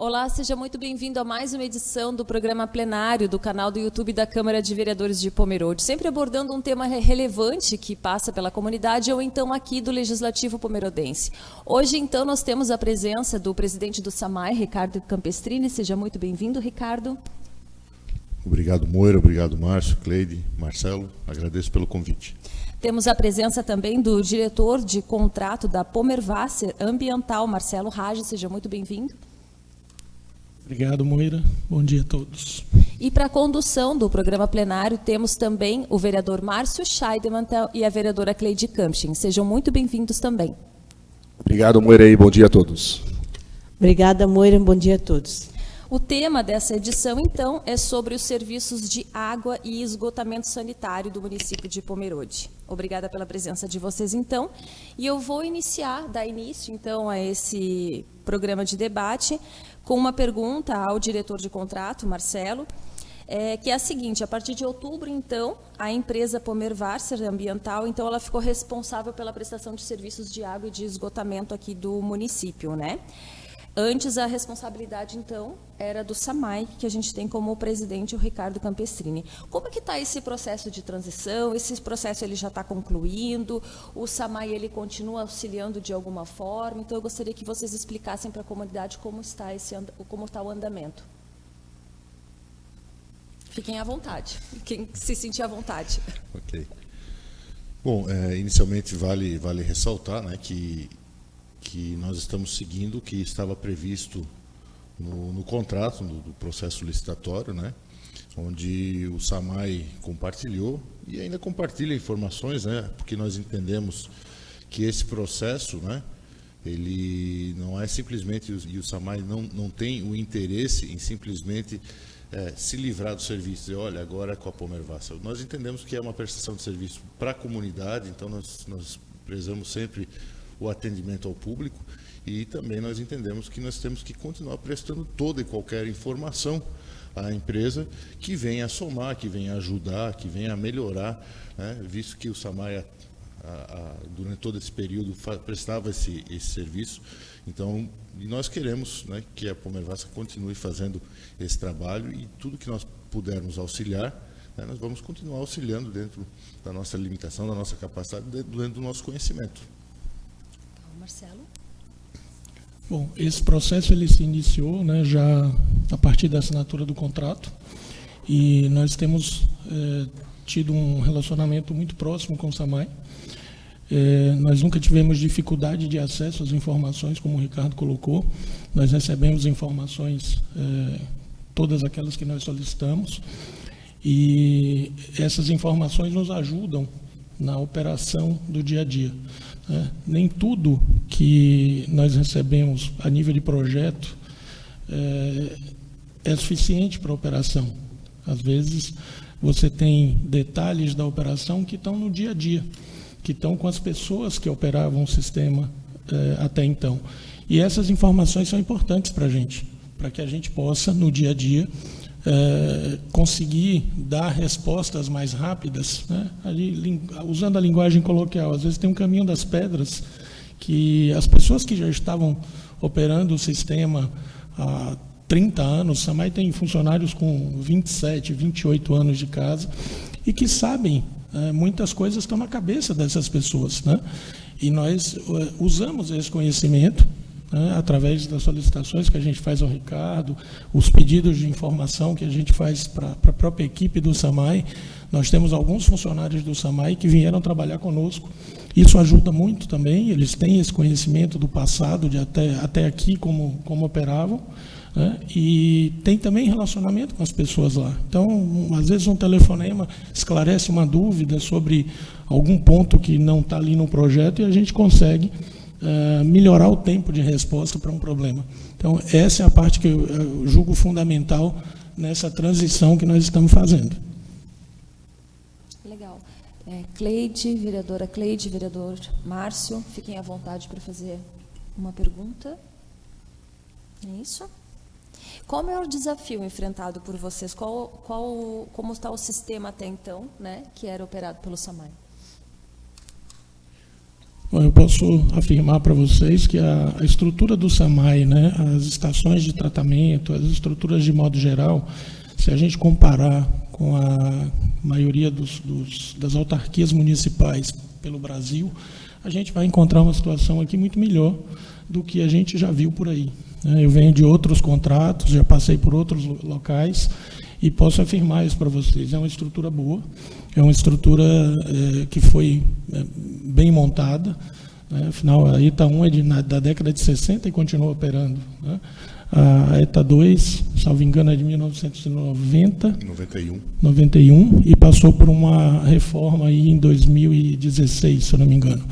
Olá, seja muito bem-vindo a mais uma edição do programa plenário do canal do YouTube da Câmara de Vereadores de Pomerode, sempre abordando um tema relevante que passa pela comunidade ou então aqui do Legislativo Pomerodense. Hoje, então, nós temos a presença do presidente do SAMAI, Ricardo Campestrini. Seja muito bem-vindo, Ricardo. Obrigado, Moira. Obrigado, Márcio, Cleide, Marcelo. Agradeço pelo convite. Temos a presença também do diretor de contrato da Pomervasser Ambiental, Marcelo Rage. Seja muito bem-vindo. Obrigado, Moira. Bom dia a todos. E para a condução do programa plenário, temos também o vereador Márcio Scheidemann e a vereadora Cleide Campchin. Sejam muito bem-vindos também. Obrigado, Moira, e bom dia a todos. Obrigada, Moira. Bom dia a todos. O tema dessa edição, então, é sobre os serviços de água e esgotamento sanitário do município de Pomerode. Obrigada pela presença de vocês, então. E eu vou dar início, então, a esse programa de debate com uma pergunta ao diretor de contrato, Marcelo, que é a seguinte: a partir de outubro, então, a empresa Pomervasser Ambiental, então, ela ficou responsável pela prestação de serviços de água e de esgotamento aqui do município, né? Antes, a responsabilidade, então, era do SAMAI, que a gente tem como presidente o Ricardo Campestrini. Como é que está esse processo de transição? Esse processo ele já está concluindo? O SAMAI ele continua auxiliando de alguma forma? Então, eu gostaria que vocês explicassem para a comunidade como está o andamento. Fiquem à vontade, quem se sentir à vontade. Ok. Bom, inicialmente vale ressaltar, né, que nós estamos seguindo o que estava previsto no contrato, do processo licitatório, né, onde o SAMAI compartilhou e ainda compartilha informações, né, porque nós entendemos que esse processo, né, ele não é simplesmente, e o SAMAI não tem o interesse em simplesmente se livrar do serviço, dizer, olha, agora é com a Pomervasser. Nós entendemos que é uma prestação de serviço para a comunidade, então nós prezamos sempre o atendimento ao público, e também nós entendemos que nós temos que continuar prestando toda e qualquer informação à empresa que venha a somar, que venha a ajudar, que venha a melhorar, né, visto que o SAMAI, durante todo esse período, prestava esse serviço. Então, e nós queremos, né, que a Pomervasser continue fazendo esse trabalho, e tudo que nós pudermos auxiliar, né, nós vamos continuar auxiliando dentro da nossa limitação, da nossa capacidade, dentro do nosso conhecimento. Marcelo? Bom, esse processo ele se iniciou, né, já a partir da assinatura do contrato, e nós temos tido um relacionamento muito próximo com o SAMAI. Nós nunca tivemos dificuldade de acesso às informações, como o Ricardo colocou. Nós recebemos informações, todas aquelas que nós solicitamos, e essas informações nos ajudam na operação do dia a dia. Nem tudo que nós recebemos a nível de projeto é suficiente para a operação. Às vezes, você tem detalhes da operação que estão no dia a dia, que estão com as pessoas que operavam o sistema até então. E essas informações são importantes para a gente, para que a gente possa, no dia a dia, conseguir dar respostas mais rápidas, né? Ali, usando a linguagem coloquial. Às vezes tem um caminho das pedras que as pessoas que já estavam operando o sistema há 30 anos, o SAMAI tem funcionários com 27, 28 anos de casa, e que sabem, muitas coisas estão na cabeça dessas pessoas, né? E nós usamos esse conhecimento, né, através das solicitações que a gente faz ao Ricardo, os pedidos de informação que a gente faz para a própria equipe do SAMAI. Nós temos alguns funcionários do SAMAI que vieram trabalhar conosco. Isso ajuda muito também, eles têm esse conhecimento do passado, de até aqui, como operavam, né, e tem também relacionamento com as pessoas lá. Então, às vezes um telefonema esclarece uma dúvida sobre algum ponto que não está ali no projeto, e a gente consegue melhorar o tempo de resposta para um problema. Então, essa é a parte que eu julgo fundamental nessa transição que nós estamos fazendo. Legal. Cleide, vereador Márcio, fiquem à vontade para fazer uma pergunta. É isso? Qual o maior desafio enfrentado por vocês? Como está o sistema até então, né, que era operado pelo SAMAI? Bom, eu posso afirmar para vocês que a estrutura do SAMAI, né, as estações de tratamento, as estruturas de modo geral, se a gente comparar com a maioria das autarquias municipais pelo Brasil, a gente vai encontrar uma situação aqui muito melhor do que a gente já viu por aí. Eu venho de outros contratos, já passei por outros locais e posso afirmar isso para vocês. É uma estrutura boa, é uma estrutura que foi bem montada. Afinal, a ETA 1 é da década de 60 e continua operando. A ETA 2, salvo engano, é de 1991 e passou por uma reforma aí em 2016, se eu não me engano.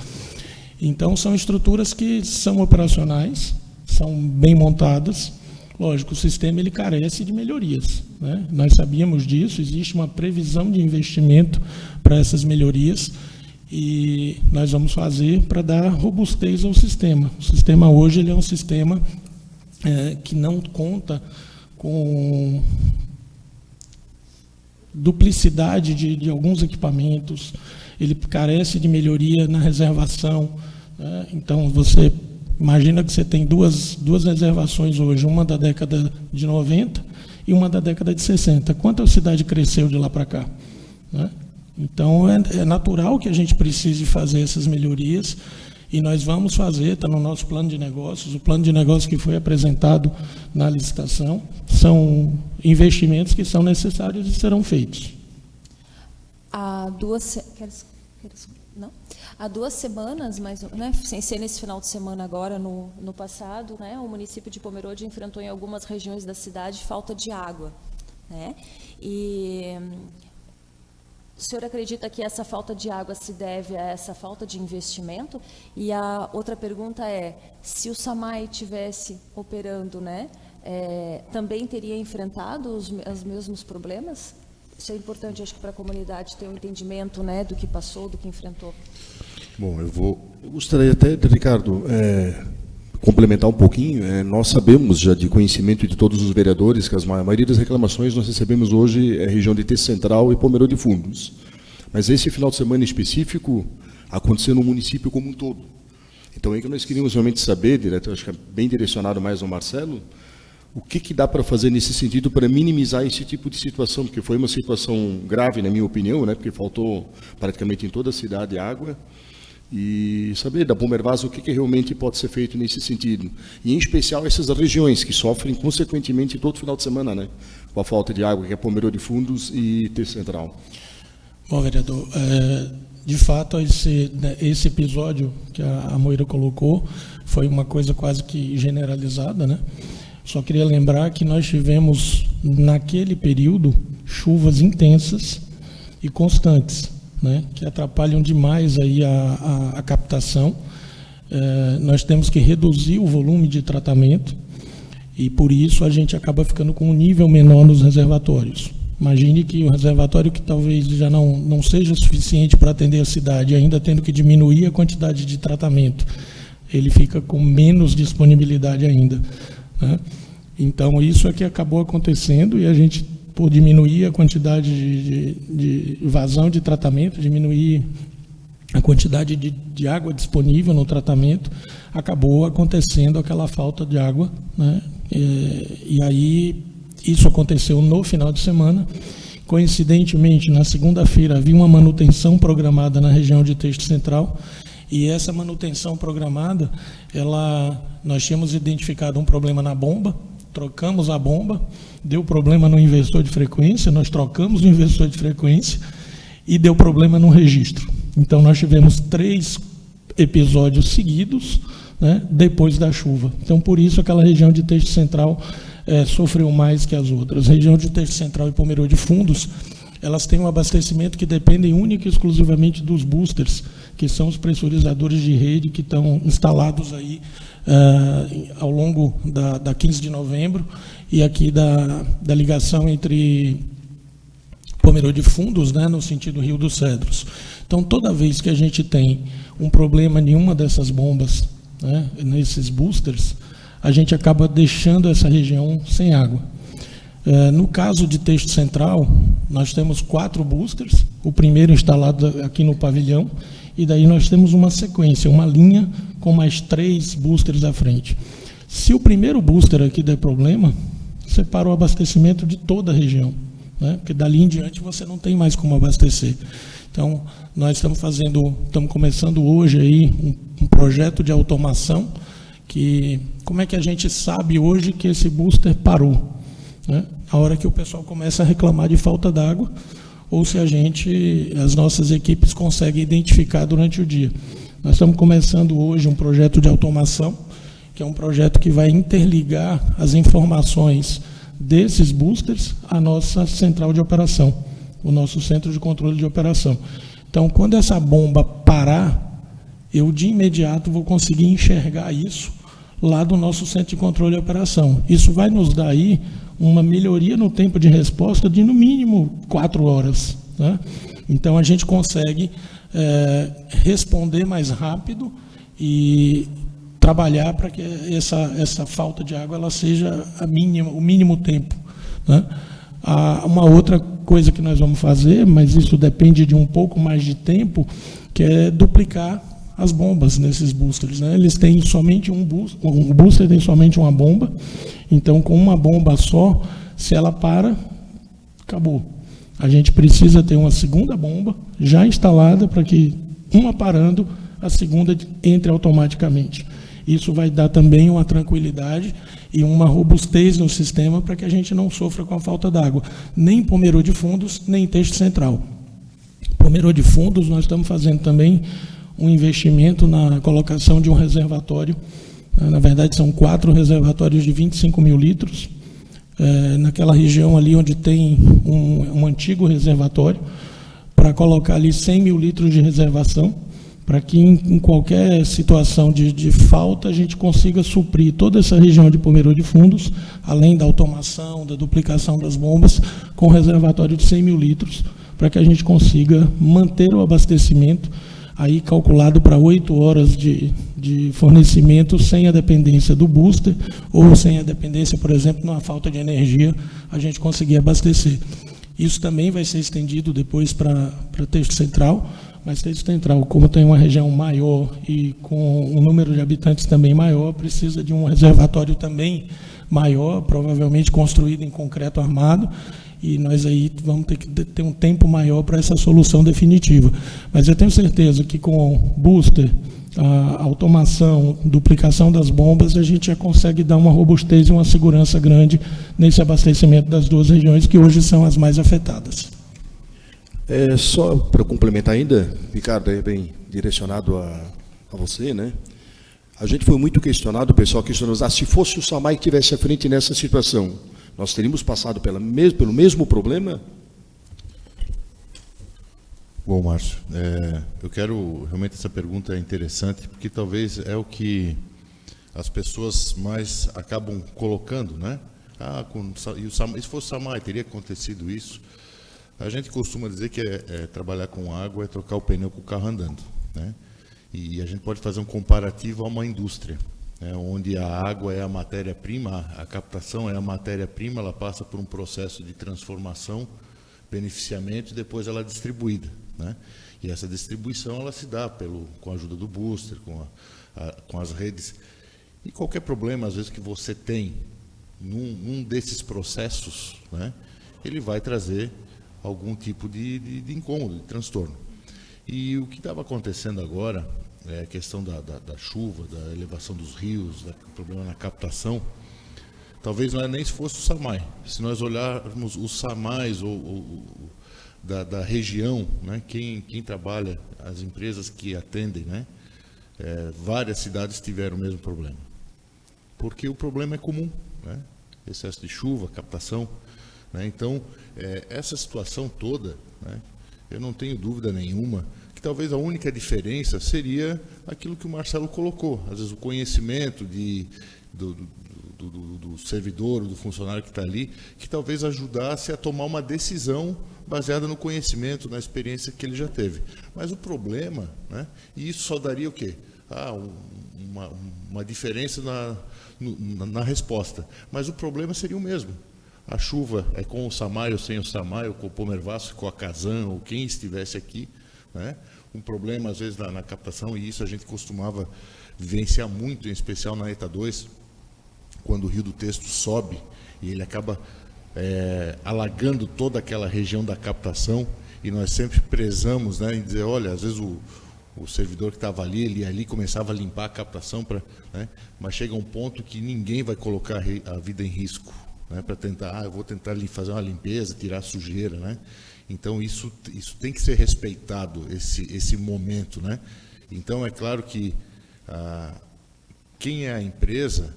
Então, são estruturas que são operacionais, são bem montadas. Lógico, o sistema ele carece de melhorias, né? Nós sabíamos disso, existe uma previsão de investimento para essas melhorias e nós vamos fazer para dar robustez ao sistema. O sistema hoje ele é um sistema que não conta com duplicidade de alguns equipamentos, ele carece de melhoria na reservação, né? Então, você imagina que você tem duas reservações hoje, uma da década de 90 e uma da década de 60. Quanto a cidade cresceu de lá para cá, né? Então, é natural que a gente precise fazer essas melhorias e nós vamos fazer, está no nosso plano de negócios. O plano de negócios que foi apresentado na licitação são investimentos que são necessários e serão feitos. Há 2 semanas, mas, né, sem ser nesse final de semana agora, no passado, né, o município de Pomerode enfrentou em algumas regiões da cidade falta de água, né? E o senhor acredita que essa falta de água se deve a essa falta de investimento? E a outra pergunta é, se o SAMAI tivesse operando, né, também teria enfrentado os mesmos problemas? Isso é importante, acho que, para a comunidade ter um entendimento, né, do que passou, do que enfrentou. Bom, eu gostaria até, Ricardo, complementar um pouquinho. Nós sabemos já de conhecimento de todos os vereadores que a maioria das reclamações nós recebemos hoje é região de Teixo Central e Pomerode de Fundos. Mas esse final de semana específico aconteceu no município como um todo. Então, é que nós queríamos realmente saber, diretor, acho que é bem direcionado mais ao Marcelo, o que dá para fazer nesse sentido para minimizar esse tipo de situação, porque foi uma situação grave, na minha opinião, né, porque faltou praticamente em toda a cidade água, e saber da Pomervaz o que realmente pode ser feito nesse sentido. E, em especial, essas regiões que sofrem, consequentemente, todo final de semana, né, com a falta de água, que é Pomerode de Fundos e Teixo Central. Bom, vereador, de fato, esse episódio que a Moira colocou foi uma coisa quase que generalizada, né? Só queria lembrar que nós tivemos, naquele período, chuvas intensas e constantes, né, que atrapalham demais aí a captação. Nós temos que reduzir o volume de tratamento e, por isso, a gente acaba ficando com um nível menor nos reservatórios. Imagine que o reservatório que talvez já não seja suficiente para atender a cidade, ainda tendo que diminuir a quantidade de tratamento, ele fica com menos disponibilidade ainda, né? Então, isso é que acabou acontecendo e a gente, por diminuir a quantidade de vazão de tratamento, diminuir a quantidade de água disponível no tratamento, acabou acontecendo aquela falta de água, né? E aí, isso aconteceu no final de semana. Coincidentemente, na segunda-feira, havia uma manutenção programada na região de Teixo Central, e essa manutenção programada, nós tínhamos identificado um problema na bomba, trocamos a bomba, deu problema no inversor de frequência, nós trocamos o inversor de frequência e deu problema no registro. Então, nós tivemos 3 episódios seguidos, né, depois da chuva. Então, por isso, aquela região de Teixo Central sofreu mais que as outras. A região de Teixo Central e Pomerode de Fundos, elas têm um abastecimento que dependem única e exclusivamente dos boosters, que são os pressurizadores de rede que estão instalados aí ao longo da 15 de novembro e aqui da ligação entre Pomerode de Fundos, né, no sentido Rio dos Cedros. Então, toda vez que a gente tem um problema em uma dessas bombas, né, nesses boosters, a gente acaba deixando essa região sem água. No caso de Teixo Central, nós temos 4 boosters, o primeiro instalado aqui no pavilhão, e daí nós temos uma sequência, uma linha com mais 3 boosters à frente. Se o primeiro booster aqui der problema, você para o abastecimento de toda a região, né? Porque dali em diante você não tem mais como abastecer. Então, nós estamos começando hoje aí um projeto de automação que, como é que a gente sabe hoje que esse booster parou, né? A hora que o pessoal começa a reclamar de falta d'água, ou se as nossas equipes conseguem identificar durante o dia. Nós estamos começando hoje um projeto de automação, que é um projeto que vai interligar as informações desses boosters à nossa central de operação, o nosso centro de controle de operação. Então, quando essa bomba parar, eu de imediato vou conseguir enxergar isso lá do nosso centro de controle de operação. Isso vai nos dar aí uma melhoria no tempo de resposta de, no mínimo, 4 horas. Né? Então, a gente consegue responder mais rápido e trabalhar para que essa falta de água ela seja o mínimo tempo. Né? Uma outra coisa que nós vamos fazer, mas isso depende de um pouco mais de tempo, que é duplicar as bombas nesses boosters. Né? Eles têm somente um booster tem somente uma bomba, então com uma bomba só, se ela para, acabou. A gente precisa ter uma segunda bomba já instalada para que, uma parando, a segunda entre automaticamente. Isso vai dar também uma tranquilidade e uma robustez no sistema para que a gente não sofra com a falta d'água, nem em Pomerode Fundos, nem em Texto Central. Pomerode Fundos, nós estamos fazendo também um investimento na colocação de um reservatório. Na verdade, são 4 reservatórios de 25 mil litros, naquela região ali onde tem um antigo reservatório, para colocar ali 100 mil litros de reservação, para que em qualquer situação de falta a gente consiga suprir toda essa região de Pomerode Fundos, além da automação, da duplicação das bombas, com um reservatório de 100 mil litros, para que a gente consiga manter o abastecimento, aí calculado para 8 horas de fornecimento, sem a dependência do booster, ou sem a dependência, por exemplo, numa falta de energia, a gente conseguir abastecer. Isso também vai ser estendido depois para Texto Central, mas Texto Central, como tem uma região maior e com um número de habitantes também maior, precisa de um reservatório também maior, provavelmente construído em concreto armado, e nós aí vamos ter que ter um tempo maior para essa solução definitiva. Mas eu tenho certeza que com booster, a automação, duplicação das bombas, a gente já consegue dar uma robustez e uma segurança grande nesse abastecimento das 2 regiões que hoje são as mais afetadas. Só para complementar ainda, Ricardo, é bem direcionado a você, né? A gente foi muito questionado, o pessoal questionou, se fosse o SAMAI que estivesse à frente nessa situação, nós teríamos passado pelo mesmo problema? Bom, Márcio, eu quero, realmente essa pergunta é interessante, porque talvez é o que as pessoas mais acabam colocando, né? Se fosse o SAMAI, teria acontecido isso. A gente costuma dizer que trabalhar com água é trocar o pneu com o carro andando, né? E a gente pode fazer um comparativo a uma indústria, né, onde a água é a matéria-prima, a captação é a matéria-prima, ela passa por um processo de transformação, beneficiamento e depois ela é distribuída, né? E essa distribuição ela se dá com a ajuda do booster, com as redes. E qualquer problema, às vezes, que você tem num desses processos, né, ele vai trazer algum tipo de incômodo, de transtorno. E o que estava acontecendo agora, a questão da chuva, da elevação dos rios, do problema na captação, talvez não é nem se fosse o SAMAI. Se nós olharmos os SAMAIs da região, né, quem trabalha, as empresas que atendem, né, várias cidades tiveram o mesmo problema. Porque o problema é comum, né, excesso de chuva, captação, né, então, essa situação toda, né, eu não tenho dúvida nenhuma que talvez a única diferença seria aquilo que o Marcelo colocou, às vezes o conhecimento do servidor, do funcionário que está ali, que talvez ajudasse a tomar uma decisão baseada no conhecimento, na experiência que ele já teve. Mas o problema, né, e isso só daria o quê? Uma diferença na resposta. Mas o problema seria o mesmo. A chuva é com o SAMAI ou sem o SAMAI, ou com o Pomervasso, com a Casan, ou quem estivesse aqui, né? um problema, às vezes, na captação, e isso a gente costumava vivenciar muito, em especial na ETA 2, quando o rio do Texto sobe e ele acaba alagando toda aquela região da captação, e nós sempre prezamos, né, em dizer, olha, às vezes o servidor que estava ali, ele ali começava a limpar a captação, né, mas chega um ponto que ninguém vai colocar a vida em risco, né, para tentar, eu vou tentar fazer uma limpeza, tirar a sujeira, né? Então isso tem que ser respeitado, esse momento, né? Então é claro que quem é a empresa,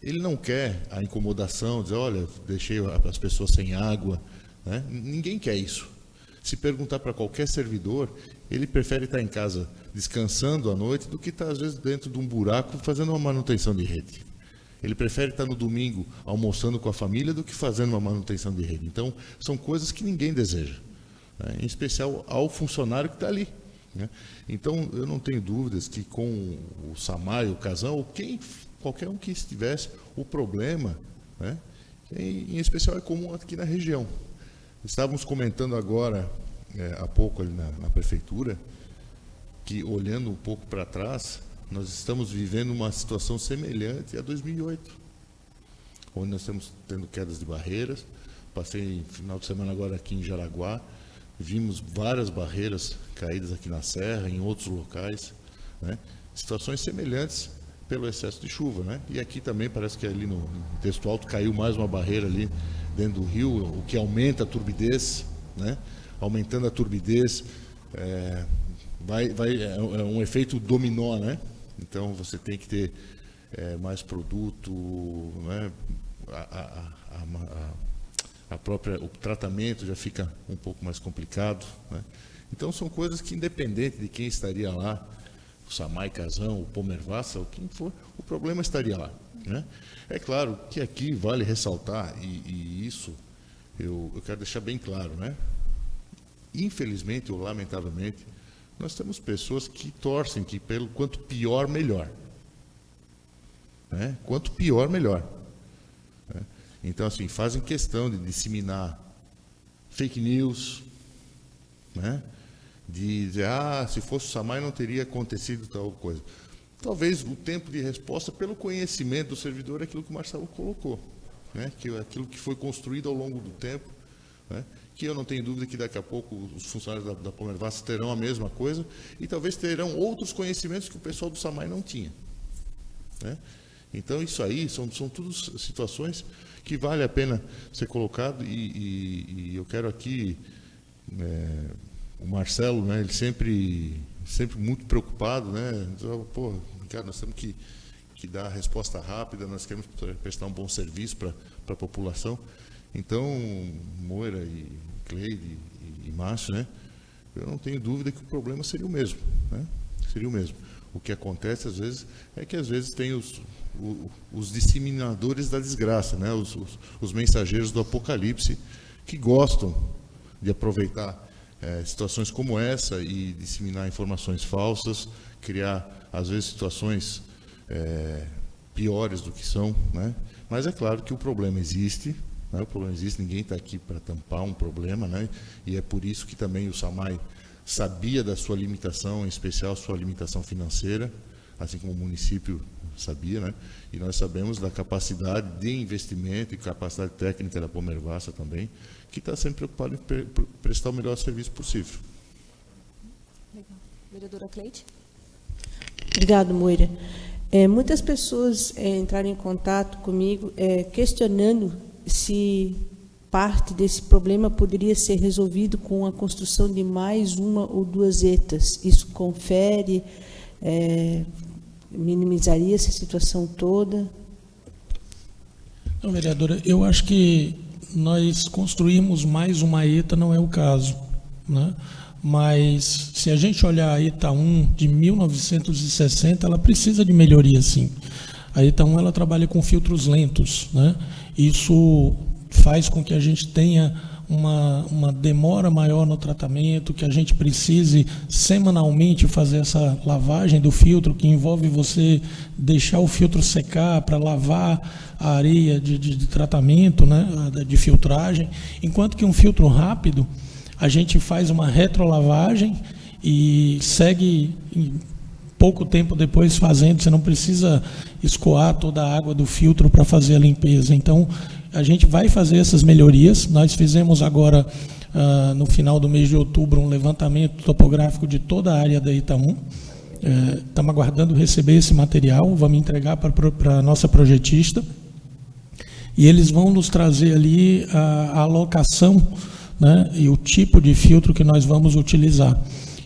ele não quer a incomodação, dizer, olha, deixei as pessoas sem água, né? Ninguém quer isso. Se perguntar para qualquer servidor, ele prefere estar em casa descansando à noite do que estar, às vezes, dentro de um buraco fazendo uma manutenção de rede. Ele prefere estar no domingo almoçando com a família do que fazendo uma manutenção de rede. Então, são coisas que ninguém deseja, né? Em especial ao funcionário que está ali, né? Então, eu não tenho dúvidas que com o SAMAI, o Casão, ou qualquer um que estivesse, o problema, né, em especial é comum aqui na região. Estávamos comentando agora, há pouco ali na prefeitura, que olhando um pouco para trás, nós estamos vivendo uma situação semelhante a 2008, onde nós estamos tendo quedas de barreiras. Passei final de semana agora aqui em Jaraguá, vimos várias barreiras caídas aqui na serra, em outros locais, né? Situações semelhantes pelo excesso de chuva, né? E aqui também parece que ali no Texto Alto caiu mais uma barreira ali dentro do rio, o que aumenta a turbidez, né? Aumentando a turbidez, é um efeito dominó, né? Então você tem que ter mais produto, né? O tratamento já fica um pouco mais complicado, né? Então são coisas que, independente de quem estaria lá, o SAMAI, Casão, o Pomervassa, ou quem for, o problema estaria lá, né? É claro que aqui vale ressaltar, e isso eu quero deixar bem claro, né? Infelizmente ou lamentavelmente, nós temos pessoas que torcem que quanto pior, melhor, né? Quanto pior, melhor, né? Então, assim, fazem questão de disseminar fake news, né? De dizer, se fosse o SAMAI não teria acontecido tal coisa. Talvez o tempo de resposta, pelo conhecimento do servidor, é aquilo que o Marcelo colocou, né? Que é aquilo que foi construído ao longo do tempo, né? Que eu não tenho dúvida que daqui a pouco os funcionários da Pomervassa terão a mesma coisa e talvez terão outros conhecimentos que o pessoal do SAMAI não tinha, né? Então, isso aí são tudo situações que vale a pena ser colocado, e eu quero aqui, o Marcelo, né, ele sempre muito preocupado, né? Pô, Ricardo, nós temos que dar a resposta rápida, nós queremos prestar um bom serviço para a população. Então, Moira e Cleide e Márcio, né, eu não tenho dúvida que o problema seria o mesmo, né? Seria o mesmo. O que acontece, às vezes, é que às vezes tem os disseminadores da desgraça, né? Os mensageiros do apocalipse, que gostam de aproveitar situações como essa e disseminar informações falsas, criar, às vezes, situações piores do que são, né? Mas é claro que o problema existe, né? O problema existe, ninguém está aqui para tampar um problema, né? E é por isso que também o SAMAI sabia da sua limitação, em especial sua limitação financeira, assim como o município sabia, né? E nós sabemos da capacidade de investimento e capacidade técnica da Pomervassa também, que está sempre preocupado em prestar o melhor serviço possível. Legal. Vereadora Cleide. Obrigado, Moira. Muitas pessoas entraram em contato comigo questionando se parte desse problema poderia ser resolvido com a construção de mais uma ou duas ETAs. Isso confere, minimizaria essa situação toda? Não, vereadora, eu acho que nós construirmos mais uma ETA não é o caso, né? Mas, se a gente olhar a ETA 1 de 1960, ela precisa de melhoria, sim. A ETA 1 ela trabalha com filtros lentos, né? Isso faz com que a gente tenha uma demora maior no tratamento, que a gente precise semanalmente fazer essa lavagem do filtro, que envolve você deixar o filtro secar para lavar a areia de tratamento, né, de filtragem, enquanto que um filtro rápido, a gente faz uma retrolavagem e segue pouco tempo depois fazendo, você não precisa escoar toda a água do filtro para fazer a limpeza. Então, a gente vai fazer essas melhorias. Nós fizemos agora, no final do mês de outubro, um levantamento topográfico de toda a área da ETA 1. Estamos aguardando receber esse material, vamos entregar para a nossa projetista, e eles vão nos trazer ali a alocação, né, e o tipo de filtro que nós vamos utilizar.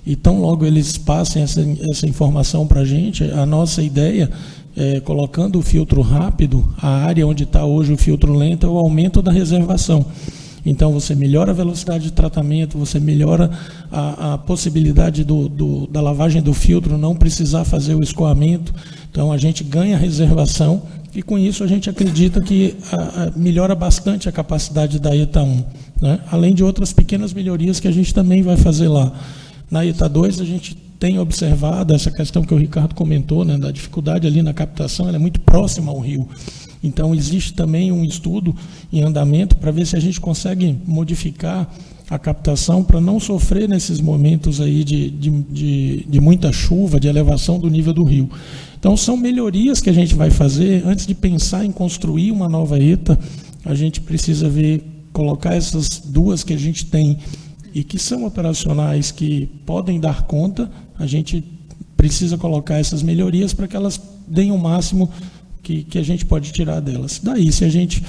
E tão logo eles passem essa informação para a gente, a nossa ideia é, colocando o filtro rápido, a área onde está hoje o filtro lento, é o aumento da reservação. Então, você melhora a velocidade de tratamento, você melhora a possibilidade da lavagem do filtro, não precisar fazer o escoamento. Então, a gente ganha reservação e, com isso, a gente acredita que melhora bastante a capacidade da ETA 1, né? Além de outras pequenas melhorias que a gente também vai fazer lá. Na ETA 2, a gente tem observado essa questão que o Ricardo comentou, né, da dificuldade ali na captação, ela é muito próxima ao rio. Então, existe também um estudo em andamento para ver se a gente consegue modificar a captação para não sofrer nesses momentos aí de muita chuva, de elevação do nível do rio. Então, são melhorias que a gente vai fazer. Antes de pensar em construir uma nova ETA, a gente precisa colocar essas duas que a gente tem e que são operacionais, que podem dar conta, a gente precisa colocar essas melhorias para que elas deem o máximo que a gente pode tirar delas. Daí, se a gente,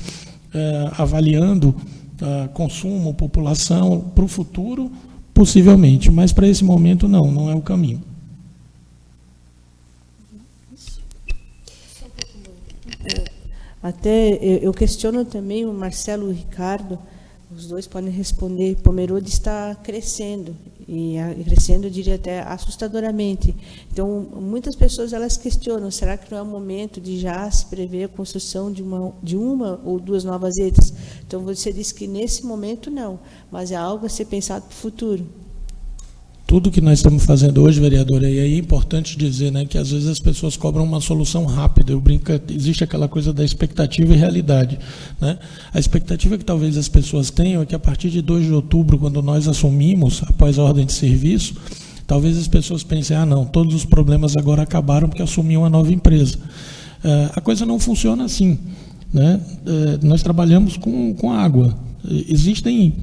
avaliando consumo, população, para o futuro, possivelmente, mas para esse momento não é o caminho. Até eu questiono também o Marcelo e o Ricardo, os dois podem responder. Pomerode está crescendo, e crescendo, eu diria até assustadoramente. Então, muitas pessoas elas questionam, será que não é o momento de já se prever a construção de uma ou duas novas ETAs? Então, você disse que nesse momento não, mas é algo a ser pensado para o futuro. Tudo que nós estamos fazendo hoje, vereadora, e aí é importante dizer, né, que às vezes as pessoas cobram uma solução rápida. Eu brinco, existe aquela coisa da expectativa e realidade, né? A expectativa que talvez as pessoas tenham é que a partir de 2 de outubro, quando nós assumimos, após a ordem de serviço, talvez as pessoas pensem, não, todos os problemas agora acabaram porque assumiu uma nova empresa. A coisa não funciona assim, né? Nós trabalhamos com água. Existem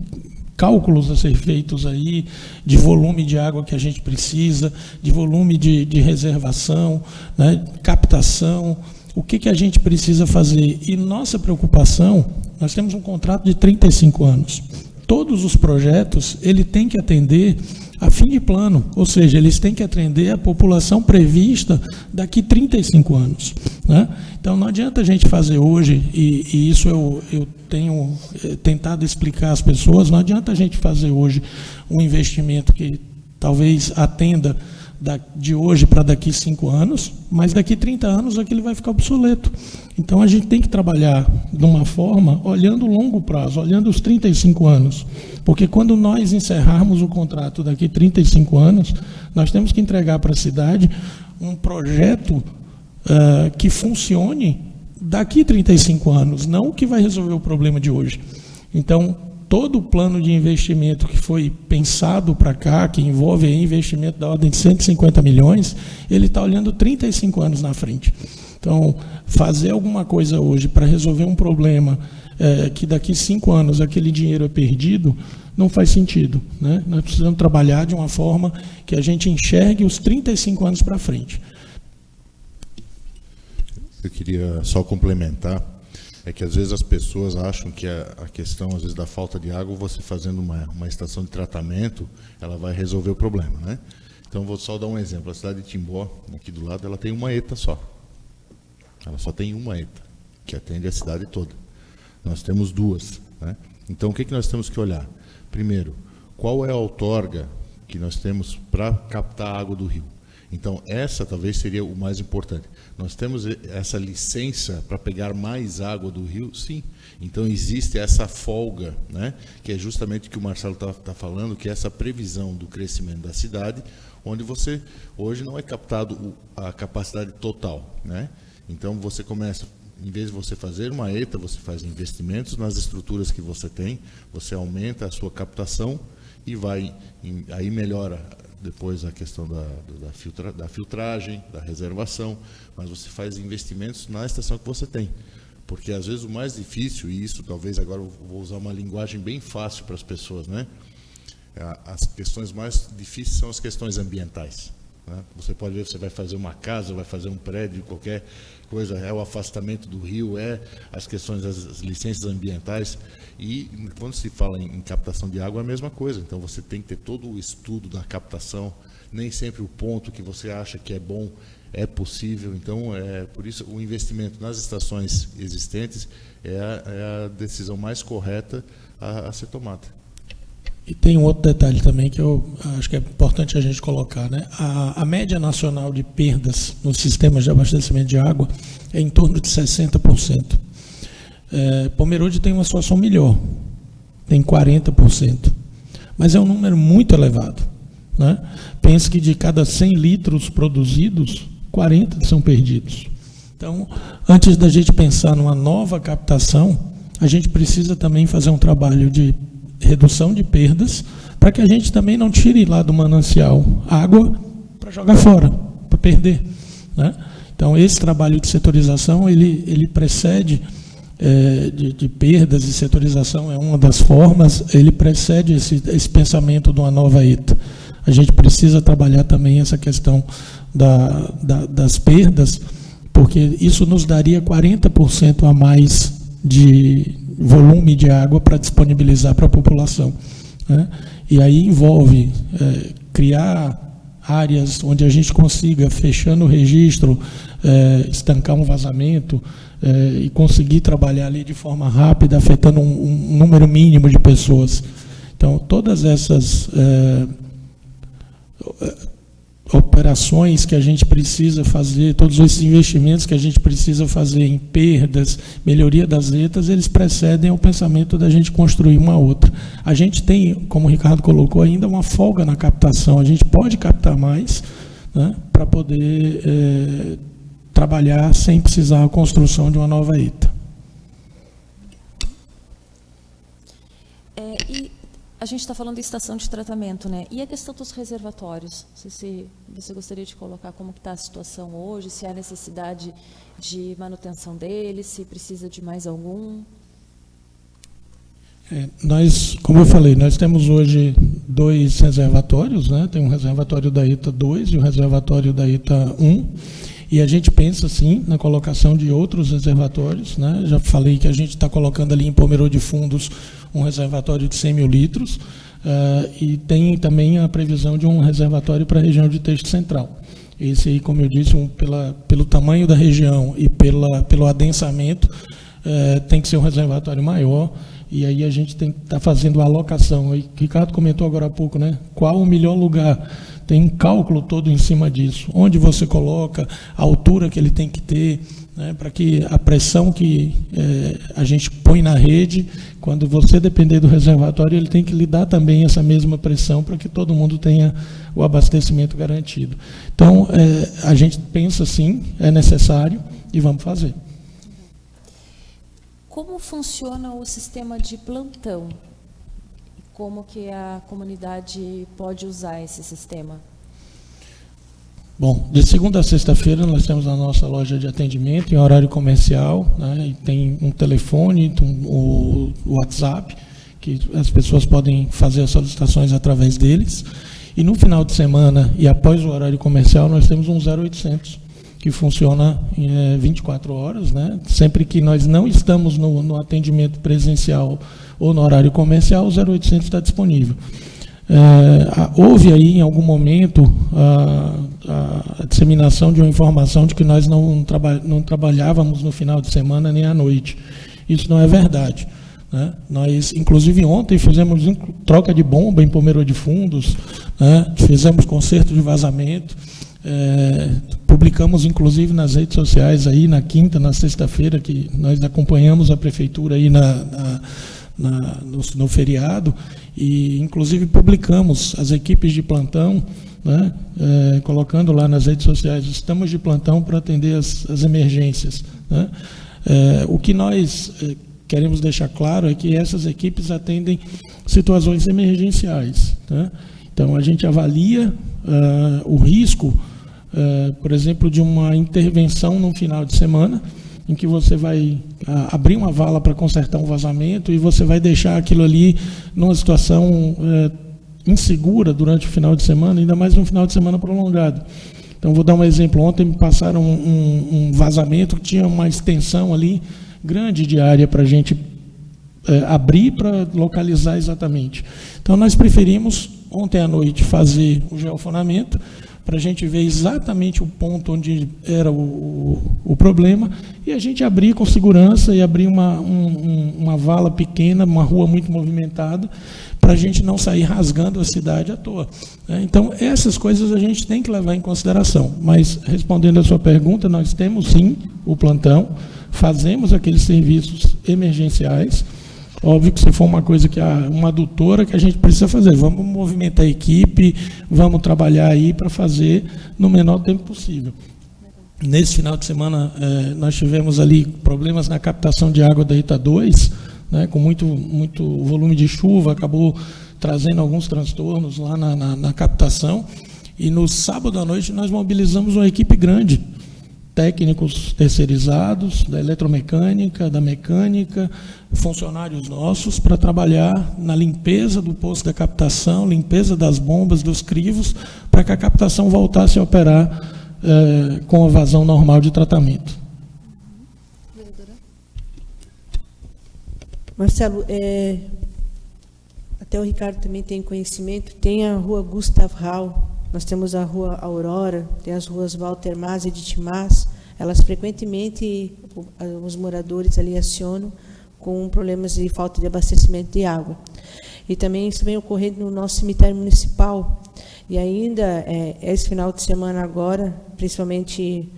cálculos a ser feitos aí de volume de água que a gente precisa, de volume de reservação, né, captação, o que a gente precisa fazer. E nossa preocupação, nós temos um contrato de 35 anos. Todos os projetos, ele tem que atender a fim de plano, ou seja, eles têm que atender a população prevista daqui 35 anos, né? Então, não adianta a gente fazer hoje, e isso eu tenho tentado explicar às pessoas, não adianta a gente fazer hoje um investimento que talvez atenda de hoje para daqui 5 anos, mas daqui 30 anos aquilo vai ficar obsoleto. Então, a gente tem que trabalhar de uma forma olhando o longo prazo, olhando os 35 anos. Porque quando nós encerrarmos o contrato daqui 35 anos, nós temos que entregar para a cidade um projeto que funcione daqui 35 anos, não que vai resolver o problema de hoje. Então, todo o plano de investimento que foi pensado para cá, que envolve aí investimento da ordem de 150 milhões, ele está olhando 35 anos na frente. Então, fazer alguma coisa hoje para resolver um problema que daqui 5 anos aquele dinheiro é perdido, não faz sentido, né? Nós precisamos trabalhar de uma forma que a gente enxergue os 35 anos para frente. Eu queria só complementar, é que às vezes as pessoas acham que a questão, às vezes, da falta de água, você fazendo uma estação de tratamento, ela vai resolver o problema, né? Então, vou só dar um exemplo. A cidade de Timbó, aqui do lado, ela tem uma ETA só. Ela só tem uma ETA, que atende a cidade toda. Nós temos 2, né? Então, o que nós temos que olhar? Primeiro, qual é a outorga que nós temos para captar a água do rio? Então, essa talvez seria o mais importante. Nós temos essa licença para pegar mais água do rio? Sim. Então, existe essa folga, né, que é justamente o que o Marcelo está falando, que é essa previsão do crescimento da cidade, onde você, hoje, não é captado a capacidade total, né? Então, você começa, em vez de você fazer uma ETA, você faz investimentos nas estruturas que você tem, você aumenta a sua captação e aí melhora depois a questão da filtragem, da reservação, mas você faz investimentos na estação que você tem. Porque às vezes o mais difícil, e isso talvez agora eu vou usar uma linguagem bem fácil para as pessoas, né? As questões mais difíceis são as questões ambientais. Né? Você pode ver, você vai fazer uma casa, vai fazer um prédio, qualquer coisa, é o afastamento do rio, é as questões das licenças ambientais, e quando se fala em captação de água é a mesma coisa. Então você tem que ter todo o estudo da captação, nem sempre o ponto que você acha que é bom é possível. Então, por isso o investimento nas estações existentes é a decisão mais correta a ser tomada. E tem um outro detalhe também que eu acho que é importante a gente colocar, né? A média nacional de perdas nos sistemas de abastecimento de água é em torno de 60%. Pomerode tem uma situação melhor, tem 40%, mas é um número muito elevado, né? Pense que de cada 100 litros produzidos, 40 são perdidos. Então, antes da gente pensar numa nova captação, a gente precisa também fazer um trabalho de redução de perdas, para que a gente também não tire lá do manancial água para jogar fora, para perder, né? Então, esse trabalho de setorização, ele precede, de perdas, e setorização é uma das formas, ele precede esse pensamento de uma nova ETA. A gente precisa trabalhar também essa questão das perdas, porque isso nos daria 40% a mais de volume de água para disponibilizar para a população, né? E aí envolve criar áreas onde a gente consiga, fechando o registro, estancar um vazamento e conseguir trabalhar ali de forma rápida, afetando um número mínimo de pessoas. Então, todas essas operações que a gente precisa fazer, todos esses investimentos que a gente precisa fazer em perdas, melhoria das ETAs, eles precedem o pensamento da gente construir uma outra. A gente tem, como o Ricardo colocou, ainda uma folga na captação, a gente pode captar mais, né, para poder trabalhar sem precisar a construção de uma nova ETA. E a gente está falando de estação de tratamento, né? E a questão dos reservatórios? Não sei se você gostaria de colocar como está a situação hoje, se há necessidade de manutenção deles, se precisa de mais algum. Nós, como eu falei, nós temos hoje 2 reservatórios, né? Tem um reservatório da ETA 2 e um reservatório da ETA 1. E a gente pensa, sim, na colocação de outros reservatórios, né? Já falei que a gente está colocando ali em Pomerode Fundos um reservatório de 100 mil litros, e tem também a previsão de um reservatório para a região de Texto Central. Esse aí, como eu disse, pelo tamanho da região e pelo adensamento, tem que ser um reservatório maior, e aí a gente tem que estar fazendo a alocação. O Ricardo comentou agora há pouco, né? Qual o melhor lugar? Tem um cálculo todo em cima disso. Onde você coloca, a altura que ele tem que ter, né, para que a pressão que a gente põe na rede, quando você depender do reservatório, ele tem que lhe dar também essa mesma pressão para que todo mundo tenha o abastecimento garantido. Então, a gente pensa, sim, é necessário e vamos fazer. Como funciona o sistema de plantão? Como que a comunidade pode usar esse sistema? Bom, de segunda a sexta-feira nós temos a nossa loja de atendimento em horário comercial, né, e tem um telefone, o WhatsApp, que as pessoas podem fazer as solicitações através deles. E no final de semana e após o horário comercial nós temos um 0800, que funciona 24 horas, né? Sempre que nós não estamos no atendimento presencial ou no horário comercial, o 0800 está disponível. Houve aí, em algum momento, a disseminação de uma informação de que nós não trabalhávamos no final de semana nem à noite. Isso não é verdade, né? Nós, inclusive, ontem fizemos troca de bomba em Pomerode Fundos, né? Fizemos conserto de vazamento, publicamos, inclusive, nas redes sociais, aí na quinta, na sexta-feira, que nós acompanhamos a prefeitura aí no feriado, e inclusive publicamos as equipes de plantão, né, colocando lá nas redes sociais, estamos de plantão para atender as emergências, né? O que nós queremos deixar claro é que essas equipes atendem situações emergenciais, né? Então, a gente avalia o risco, por exemplo, de uma intervenção no final de semana, em que você vai abrir uma vala para consertar um vazamento e você vai deixar aquilo ali numa situação insegura durante o final de semana, ainda mais num final de semana prolongado. Então, vou dar um exemplo. Ontem me passaram um vazamento que tinha uma extensão ali grande de área para a gente abrir para localizar exatamente. Então, nós preferimos, ontem à noite, fazer o geofonamento para a gente ver exatamente o ponto onde era o problema e a gente abrir com segurança e abrir uma vala pequena, uma rua muito movimentada, para a gente não sair rasgando a cidade à toa. Então, essas coisas a gente tem que levar em consideração. Mas, respondendo a sua pergunta, nós temos sim o plantão, fazemos aqueles serviços emergenciais. Óbvio que se for uma coisa que uma adutora que a gente precisa fazer, vamos movimentar a equipe, vamos trabalhar aí para fazer no menor tempo possível. Nesse final de semana, nós tivemos ali problemas na captação de água da ETA 2, né, com muito volume de chuva, acabou trazendo alguns transtornos lá na captação. E no sábado à noite nós mobilizamos uma equipe grande, técnicos terceirizados, da eletromecânica, da mecânica, funcionários nossos, para trabalhar na limpeza do poço da captação, limpeza das bombas, dos crivos, para que a captação voltasse a operar com a vazão normal de tratamento. Marcelo, até o Ricardo também tem conhecimento, tem a rua Gustav Hall, nós temos a rua Aurora, tem as ruas Walter Mas e Ditimás, elas frequentemente, os moradores ali acionam com problemas de falta de abastecimento de água. E também isso vem ocorrendo no nosso cemitério municipal. E ainda, esse final de semana agora, principalmente,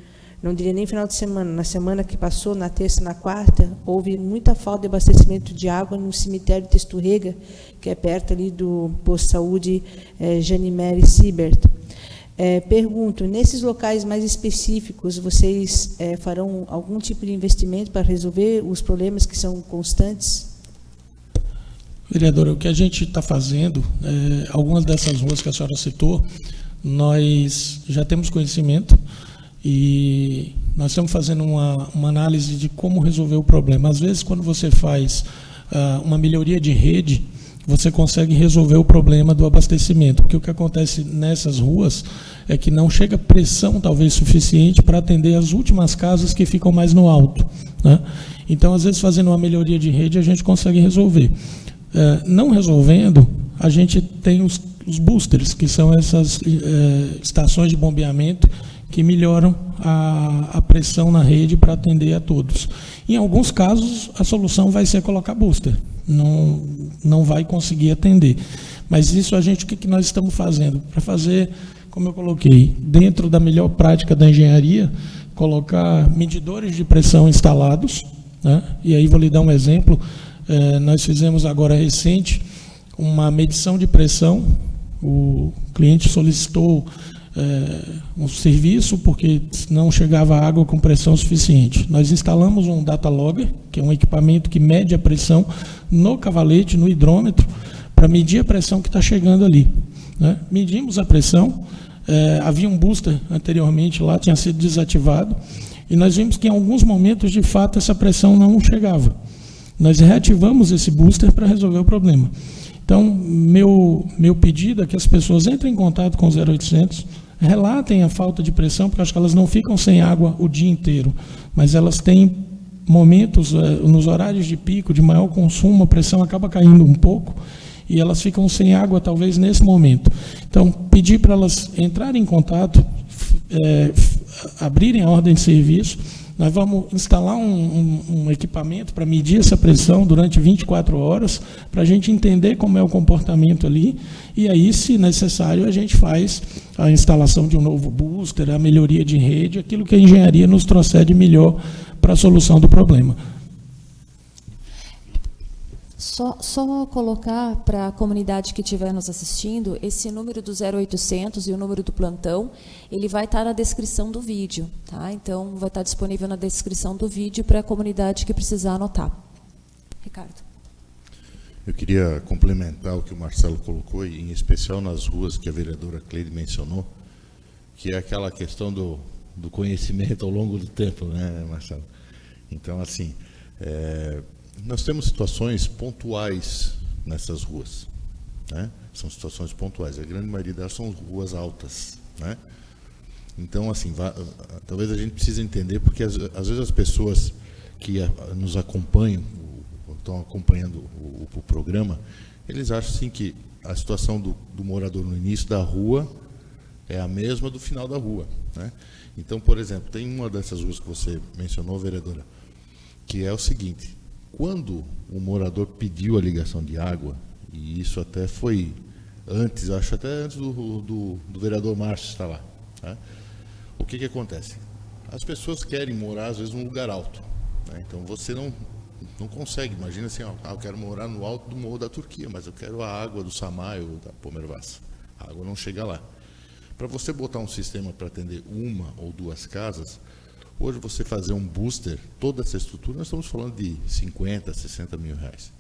não diria nem final de semana, na semana que passou, na terça e na quarta, houve muita falta de abastecimento de água no cemitério Testurrega, que é perto ali do posto de saúde Janimere Siebert. Pergunto, nesses locais mais específicos, vocês farão algum tipo de investimento para resolver os problemas que são constantes? Vereadora, o que a gente está fazendo, algumas dessas ruas que a senhora citou, nós já temos conhecimento e nós estamos fazendo uma análise de como resolver o problema. Às vezes, quando você faz uma melhoria de rede, você consegue resolver o problema do abastecimento, porque o que acontece nessas ruas é que não chega pressão, talvez, suficiente para atender as últimas casas que ficam mais no alto, né? Então, às vezes, fazendo uma melhoria de rede, a gente consegue resolver. Não resolvendo, a gente tem os boosters, que são essas estações de bombeamento que melhoram a pressão na rede para atender a todos. Em alguns casos, a solução vai ser colocar booster. Não vai conseguir atender. Mas isso o que nós estamos fazendo? Para fazer, como eu coloquei, dentro da melhor prática da engenharia, colocar medidores de pressão instalados, né? E aí vou lhe dar um exemplo. Nós fizemos agora recente uma medição de pressão. O cliente solicitou um serviço porque não chegava água com pressão suficiente. Nós instalamos um data logger, que é um equipamento que mede a pressão no cavalete, no hidrômetro, para medir a pressão que está chegando ali, né? Medimos a pressão, havia um booster anteriormente lá, tinha sido desativado, e nós vimos que em alguns momentos, de fato, essa pressão não chegava. Nós reativamos esse booster para resolver o problema. Então, meu pedido é que as pessoas entrem em contato com o 0800, relatem a falta de pressão, porque acho que elas não ficam sem água o dia inteiro, mas elas têm momentos, nos horários de pico, de maior consumo, a pressão acaba caindo um pouco, e elas ficam sem água, talvez, nesse momento. Então, pedir para elas entrarem em contato, abrirem a ordem de serviço. Nós vamos instalar um equipamento para medir essa pressão durante 24 horas, para a gente entender como é o comportamento ali, e aí, se necessário, a gente faz a instalação de um novo booster, a melhoria de rede, aquilo que a engenharia nos trouxer de melhor para a solução do problema. Só colocar para a comunidade que estiver nos assistindo, esse número do 0800 e o número do plantão, ele vai estar na descrição do vídeo, tá? Então, vai estar disponível na descrição do vídeo para a comunidade que precisar anotar. Ricardo. Eu queria complementar o que o Marcelo colocou, e em especial nas ruas que a vereadora Cleide mencionou, que é aquela questão do conhecimento ao longo do tempo, né, Marcelo? Então, assim, nós temos situações pontuais nessas ruas, né? São situações pontuais. A grande maioria delas são ruas altas, né? Então, assim, talvez a gente precise entender, porque às vezes as pessoas que nos acompanham, estão acompanhando o programa, eles acham assim que a situação do morador no início da rua é a mesma do final da rua, né? Então, por exemplo, tem uma dessas ruas que você mencionou, vereadora, que é o seguinte: quando o morador pediu a ligação de água, e isso até foi antes, acho até antes do vereador Márcio estar lá, né? O que acontece? As pessoas querem morar, às vezes, num lugar alto, né? Então, você não consegue. Imagina assim, eu quero morar no alto do Morro da Turquia, mas eu quero a água do Samai ou da Pomervassa. A água não chega lá. Para você botar um sistema para atender uma ou duas casas, hoje você fazer um booster, toda essa estrutura, nós estamos falando de 50, 60 mil reais.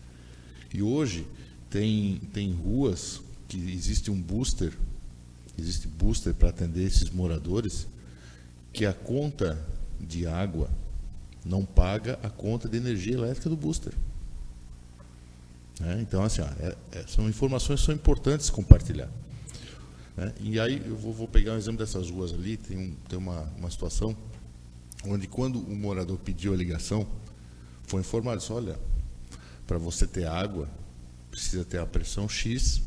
E hoje tem ruas que existe booster para atender esses moradores, que a conta de água não paga a conta de energia elétrica do booster. Então, assim, são informações que são importantes compartilhar. E aí eu vou pegar um exemplo dessas ruas ali. Tem uma situação onde, quando o morador pediu a ligação, foi informado: olha, para você ter água, precisa ter a pressão X,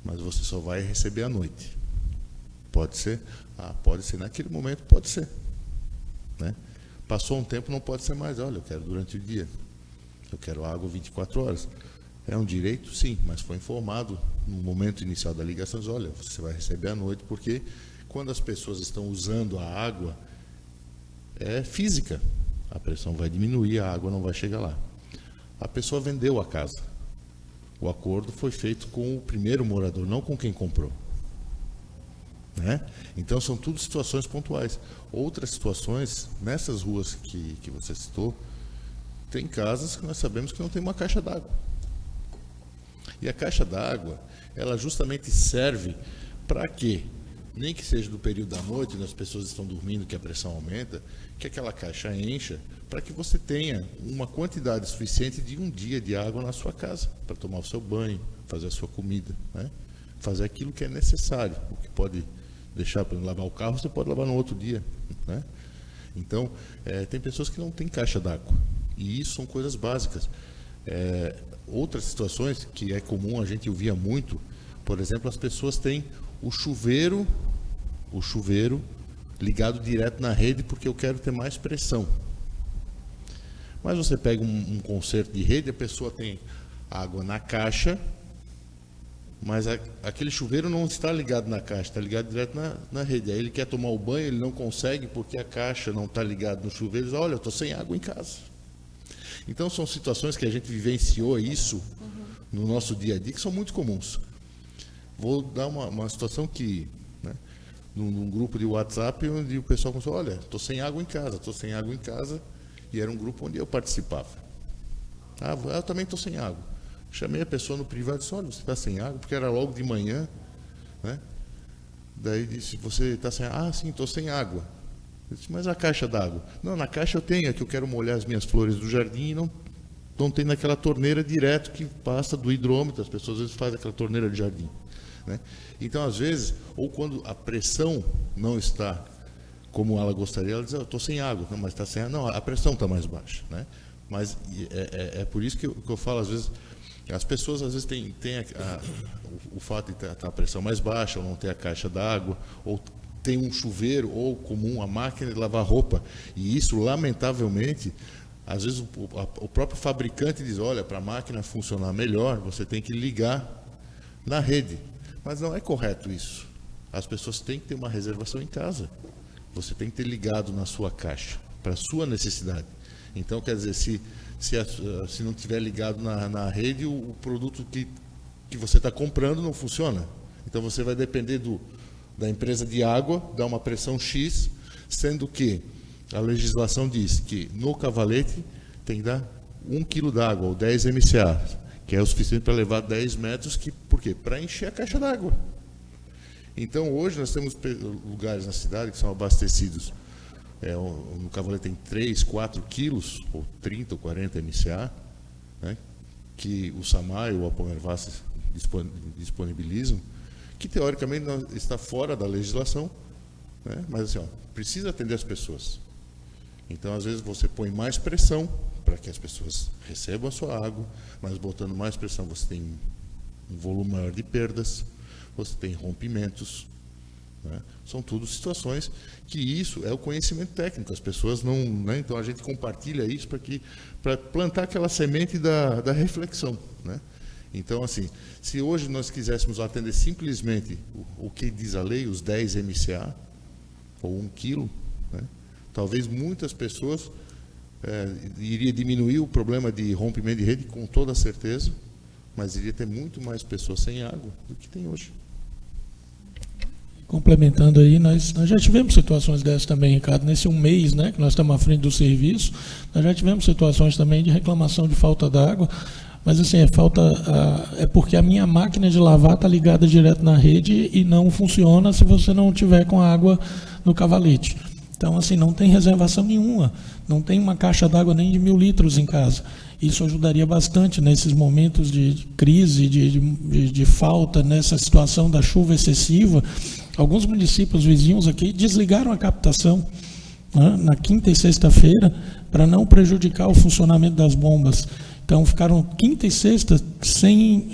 mas você só vai receber à noite. Pode ser? Pode ser. Naquele momento pode ser, né? Passou um tempo, não pode ser mais. Olha, eu quero durante o dia, eu quero água 24 horas. É um direito? Sim, mas foi informado no momento inicial da ligação: olha, você vai receber à noite, porque quando as pessoas estão usando a água, é física, a pressão vai diminuir, a água não vai chegar lá. A pessoa vendeu a casa. O acordo foi feito com o primeiro morador, não com quem comprou, né? Então, são tudo situações pontuais. Outras situações, nessas ruas que você citou, tem casas que nós sabemos que não tem uma caixa d'água. E a caixa d'água, ela justamente serve para quê? Nem que seja do período da noite, quando as pessoas estão dormindo, que a pressão aumenta, que aquela caixa encha, para que você tenha uma quantidade suficiente de um dia de água na sua casa, para tomar o seu banho, fazer a sua comida, né? Fazer aquilo que é necessário. O que pode deixar para lavar o carro, você pode lavar no outro dia, né? Então, tem pessoas que não têm caixa d'água, e isso são coisas básicas. Outras situações que é comum, a gente ouvia muito, por exemplo, as pessoas têm o chuveiro ligado direto na rede, porque eu quero ter mais pressão. Mas você pega um conserto de rede, a pessoa tem água na caixa, mas aquele chuveiro não está ligado na caixa, está ligado direto na rede. Aí ele quer tomar o banho, ele não consegue porque a caixa não está ligada no chuveiro. Ele diz: olha, eu estou sem água em casa. Então, são situações que a gente vivenciou isso no nosso dia a dia, que são muito comuns. Vou dar uma situação que, né, num grupo de WhatsApp, onde o pessoal começou: olha, estou sem água em casa, e era um grupo onde eu participava. Eu também estou sem água. Chamei a pessoa no privado e disse: olha, você está sem água? Porque era logo de manhã, né? Daí disse: você está sem água? Sim, estou sem água. Eu disse: mas a caixa d'água? Não, na caixa eu tenho, é que eu quero molhar as minhas flores do jardim e não tem naquela torneira direto que passa do hidrômetro. As pessoas às vezes fazem aquela torneira de jardim, né? Então, às vezes, ou quando a pressão não está como ela gostaria, ela diz: eu estou sem água. Não, mas está sem água. Não, a pressão está mais baixa, né? Mas é por isso que eu falo, às vezes, as pessoas às vezes têm o fato de ter a pressão mais baixa, ou não ter a caixa d'água, ou tem um chuveiro, ou comum, a máquina de lavar roupa. E isso, lamentavelmente, às vezes o próprio fabricante diz: olha, para a máquina funcionar melhor, você tem que ligar na rede. Mas não é correto isso. As pessoas têm que ter uma reservação em casa. Você tem que ter ligado na sua caixa, para a sua necessidade. Então, quer dizer, se não tiver ligado na rede, o produto que você está comprando não funciona. Então, você vai depender da empresa de água, dar uma pressão X, sendo que a legislação diz que no cavalete tem que dar 1 kg d'água, ou 10 MCA, que é o suficiente para levar 10 metros, por quê? Para encher a caixa d'água. Então, hoje nós temos lugares na cidade que são abastecidos, no Cavalete tem 3, 4 quilos, ou 30 ou 40 MCA, né, que o SAMAI ou a Pomervas disponibilizam, que teoricamente está fora da legislação, né, mas assim, precisa atender as pessoas. Então, às vezes, você põe mais pressão para que as pessoas recebam a sua água, mas botando mais pressão você tem um volume maior de perdas, você tem rompimentos, né? São tudo situações que isso é o conhecimento técnico, as pessoas não, né? Então a gente compartilha isso para plantar aquela semente da reflexão, né? Então, assim, se hoje nós quiséssemos atender simplesmente o que diz a lei, os 10 MCA, ou 1 quilo, né? Talvez muitas pessoas iria diminuir o problema de rompimento de rede, com toda certeza, mas iria ter muito mais pessoas sem água do que tem hoje. Complementando aí, nós já tivemos situações dessas também, Ricardo, nesse um mês, né, que nós estamos à frente do serviço, nós já tivemos situações também de reclamação de falta d'água, mas assim, é porque a minha máquina de lavar está ligada direto na rede e não funciona se você não tiver com a água no cavalete. Então, assim, não tem reservação nenhuma, não tem uma caixa d'água nem de 1.000 litros em casa. Isso ajudaria bastante nesses momentos de crise, de falta, nessa situação da chuva excessiva. Alguns municípios vizinhos aqui desligaram a captação, né, na quinta e sexta-feira, para não prejudicar o funcionamento das bombas. Então, ficaram quinta e sexta sem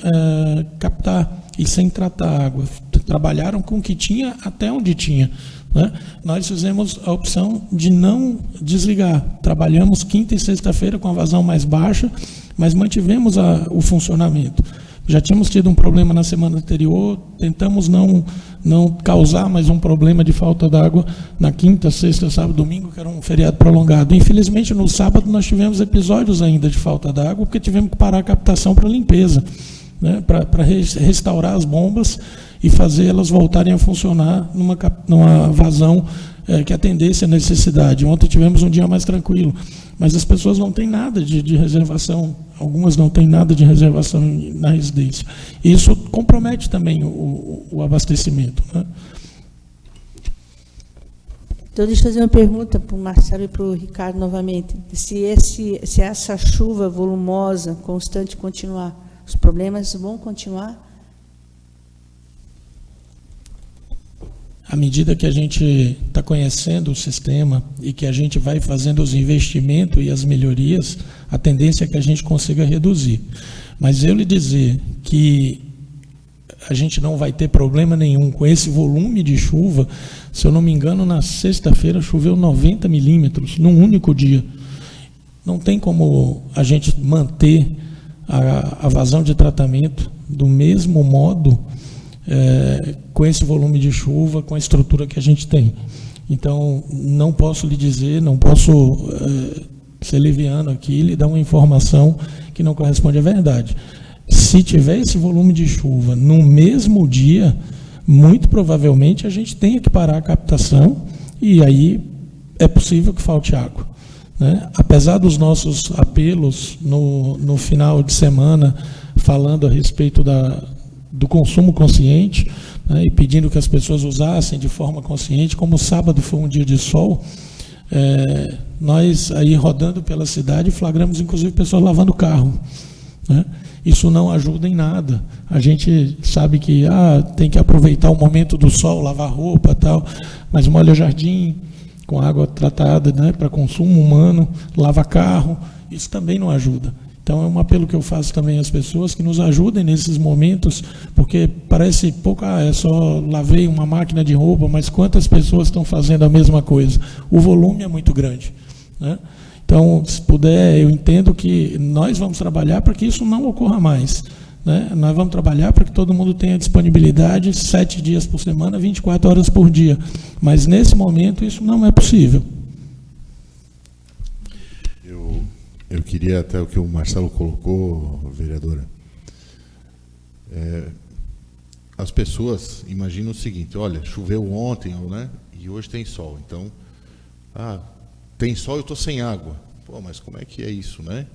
captar e sem tratar a água. Trabalharam com o que tinha até onde tinha, né? Nós fizemos a opção de não desligar. Trabalhamos quinta e sexta-feira com a vazão mais baixa, mas mantivemos o funcionamento. Já tínhamos tido um problema na semana anterior, tentamos não causar mais um problema de falta d'água na quinta, sexta, sábado, domingo, que era um feriado prolongado. Infelizmente, no sábado, nós tivemos episódios ainda de falta d'água, porque tivemos que parar a captação para limpeza, né, para restaurar as bombas e fazer elas voltarem a funcionar numa vazão que atendesse a necessidade. Ontem tivemos um dia mais tranquilo, mas as pessoas não têm nada de reservação, algumas não têm nada de reservação na residência. E isso compromete também o abastecimento, né? Então, deixa eu fazer uma pergunta para o Marcelo e para o Ricardo novamente. Se essa chuva volumosa, constante, continuar, os problemas vão continuar? À medida que a gente está conhecendo o sistema e que a gente vai fazendo os investimentos e as melhorias, a tendência é que a gente consiga reduzir. Mas eu lhe dizer que a gente não vai ter problema nenhum com esse volume de chuva, se eu não me engano, na sexta-feira choveu 90 milímetros num único dia. Não tem como a gente manter a vazão de tratamento do mesmo modo com esse volume de chuva, com a estrutura que a gente tem. Então, não posso lhe dizer, não posso ser leviano aqui e lhe dar uma informação que não corresponde à verdade. Se tiver esse volume de chuva no mesmo dia, muito provavelmente a gente tenha que parar a captação e aí é possível que falte água, né? Apesar dos nossos apelos no final de semana, falando a respeito do consumo consciente, né, e pedindo que as pessoas usassem de forma consciente, como o sábado foi um dia de sol, nós aí rodando pela cidade flagramos inclusive pessoas lavando carro, né? Isso não ajuda em nada. A gente sabe que tem que aproveitar o momento do sol, lavar roupa e tal, mas molha jardim com água tratada, né, para consumo humano, lava carro, isso também não ajuda. Então, é um apelo que eu faço também às pessoas que nos ajudem nesses momentos, porque parece pouco, é só lavei uma máquina de roupa, mas quantas pessoas estão fazendo a mesma coisa? O volume é muito grande, né? Então, se puder, eu entendo que nós vamos trabalhar para que isso não ocorra mais, né? Nós vamos trabalhar para que todo mundo tenha disponibilidade 7 dias por semana, 24 horas por dia. Mas, nesse momento, isso não é possível. Eu queria até o que o Marcelo colocou, vereadora. As pessoas imaginam o seguinte: olha, choveu ontem, né, e hoje tem sol. Então, tem sol e eu estou sem água. Pô, mas como é que é isso, né?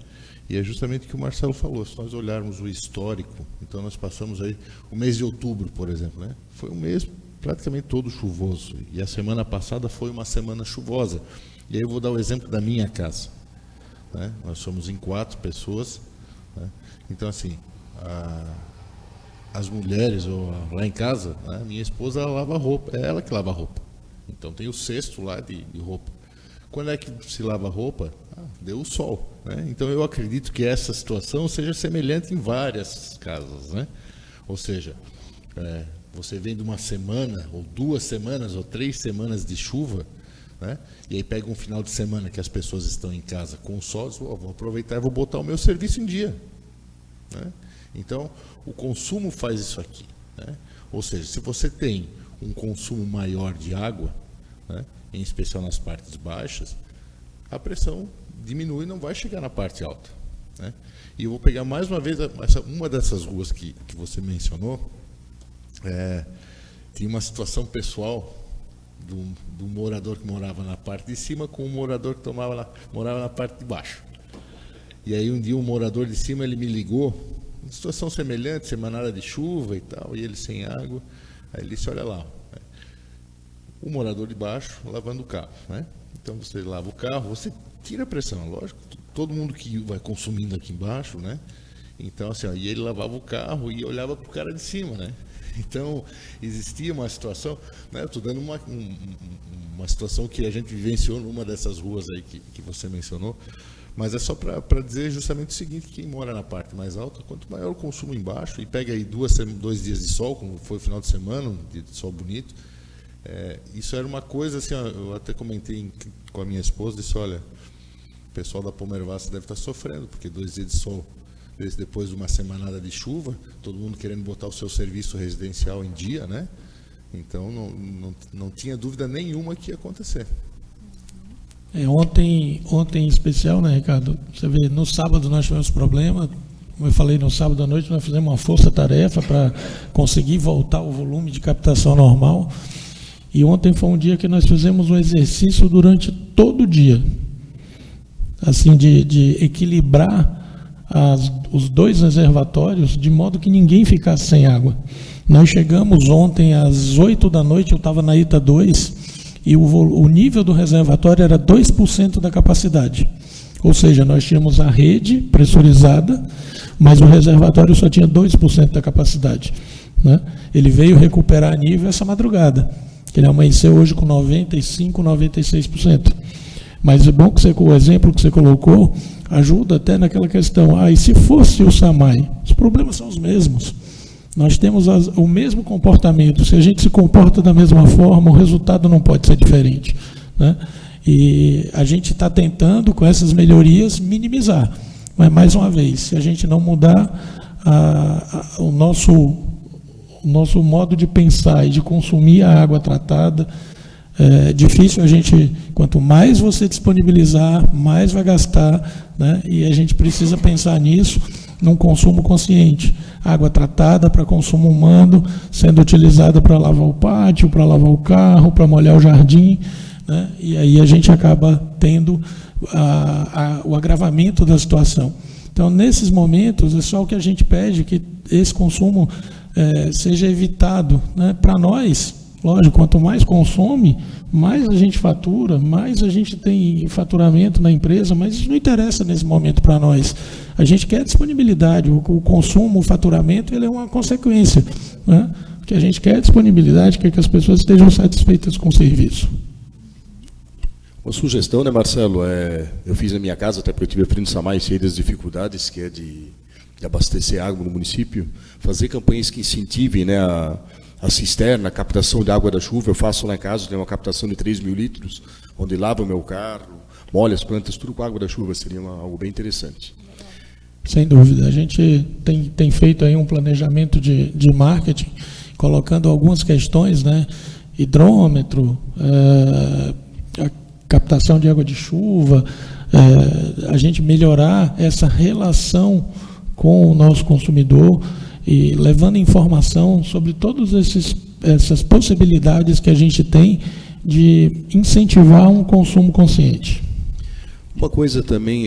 E é justamente o que o Marcelo falou. Se nós olharmos o histórico, então nós passamos aí o mês de outubro, por exemplo, né? Foi um mês praticamente todo chuvoso, e a semana passada foi uma semana chuvosa. E aí eu vou dar o exemplo da minha casa, né? Nós somos em 4 pessoas, né? Então assim, as mulheres lá em casa, né? Minha esposa ela lava roupa, é ela que lava roupa. Então tem o cesto lá de roupa. Quando é que se lava roupa? Deu o sol, né? Então eu acredito que essa situação seja semelhante em várias casas, né? Ou seja, você vem de uma semana, ou 2 semanas, ou 3 semanas de chuva, né? E aí pega um final de semana que as pessoas estão em casa com sol, vou aproveitar e vou botar o meu serviço em dia, né? Então o consumo faz isso aqui, né? Ou seja, se você tem um consumo maior de água, né? Em especial nas partes baixas, a pressão diminui e não vai chegar na parte alta, né? E eu vou pegar mais uma vez uma dessas ruas que você mencionou. Tinha uma situação pessoal do morador que morava na parte de cima com um morador que morava na parte de baixo. E aí um dia um morador de cima ele me ligou, uma situação semelhante, semanada de chuva e tal, e ele sem água. Aí ele disse, olha lá, o morador de baixo lavando o carro, né? Então você lava o carro, você tira a pressão, lógico, todo mundo que vai consumindo aqui embaixo, né? Então assim, e ele lavava o carro e olhava para o cara de cima, né? Então existia uma situação, né? Eu estou dando uma situação que a gente vivenciou numa dessas ruas aí que você mencionou, mas é só para dizer justamente o seguinte: quem mora na parte mais alta, quanto maior o consumo embaixo, e pega aí 2 dias de sol, como foi o final de semana, um dia de sol bonito. Isso era uma coisa assim, eu até comentei com a minha esposa, disse, olha, o pessoal da Pomervassa deve estar sofrendo, porque 2 dias de sol, depois de uma semanada de chuva, todo mundo querendo botar o seu serviço residencial em dia, né? Então não tinha dúvida nenhuma que ia acontecer. Ontem em especial, né, Ricardo? Você vê, no sábado nós tivemos problema. Como eu falei, no sábado à noite nós fizemos uma força-tarefa para conseguir voltar ao volume de captação normal. E ontem foi um dia que nós fizemos um exercício durante todo o dia, assim, de equilibrar os 2 reservatórios de modo que ninguém ficasse sem água. Nós chegamos ontem às 8 da noite, eu estava na ITA 2, e o nível do reservatório era 2% da capacidade. Ou seja, nós tínhamos a rede pressurizada, mas o reservatório só tinha 2% da capacidade, né? Ele veio recuperar nível essa madrugada. Ele amanheceu hoje com 95%, 96%. Mas é bom que o exemplo que você colocou ajuda até naquela questão. E se fosse o SAMAI? Os problemas são os mesmos. Nós temos o mesmo comportamento. Se a gente se comporta da mesma forma, o resultado não pode ser diferente, né? E a gente está tentando, com essas melhorias, minimizar. Mas, mais uma vez, se a gente não mudar o nosso modo de pensar e de consumir a água tratada, é difícil. Quanto mais você disponibilizar, mais vai gastar, né? E a gente precisa pensar nisso, num consumo consciente. Água tratada para consumo humano, sendo utilizada para lavar o pátio, para lavar o carro, para molhar o jardim, né? E aí a gente acaba tendo o agravamento da situação. Então, nesses momentos, é só o que a gente pede, que esse consumo seja evitado, né? Para nós, lógico, quanto mais consome, mais a gente fatura, mais a gente tem faturamento na empresa, mas isso não interessa nesse momento para nós. A gente quer disponibilidade, o consumo, o faturamento, ele é uma consequência, né? O que a gente quer é disponibilidade, quer que as pessoas estejam satisfeitas com o serviço. Uma sugestão, né, Marcelo? Eu fiz na minha casa, até porque eu tive a frente do SAMAI, sei das dificuldades que é de abastecer água no município, fazer campanhas que incentivem, né, a cisterna, a captação de água da chuva. Eu faço lá em casa, tem uma captação de 3 mil litros, onde lavo o meu carro, molho as plantas, tudo com água da chuva. Seria algo bem interessante. Sem dúvida. A gente tem feito aí um planejamento de marketing, colocando algumas questões, né, hidrômetro, a captação de água de chuva, a gente melhorar essa relação com o nosso consumidor e levando informação sobre todas essas possibilidades que a gente tem de incentivar um consumo consciente. Uma coisa também,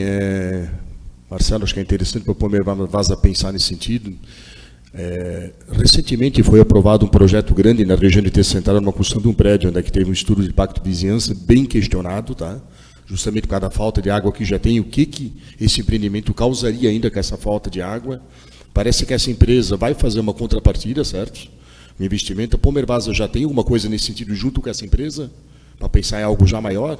Marcelo, acho que é interessante para o Pomervasa pensar nesse sentido. Recentemente foi aprovado um projeto grande na região de Terça Central, numa construção de um prédio, onde teve um estudo de impacto de vizinhança bem questionado, tá? Justamente por causa da falta de água que já tem. O que esse empreendimento causaria ainda com essa falta de água? Parece que essa empresa vai fazer uma contrapartida, certo? Um investimento. A Pomervasa já tem alguma coisa nesse sentido junto com essa empresa? Para pensar em algo já maior?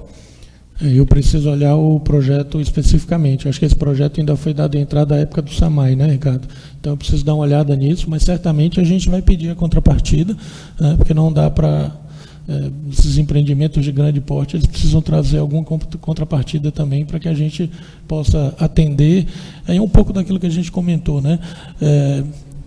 Eu preciso olhar o projeto especificamente. Acho que esse projeto ainda foi dado entrada à época do SAMAI, né, Ricardo? Então eu preciso dar uma olhada nisso, mas certamente a gente vai pedir a contrapartida, né, porque não dá para... esses empreendimentos de grande porte, eles precisam trazer alguma contrapartida também para que a gente possa atender. É um pouco daquilo que a gente comentou, né?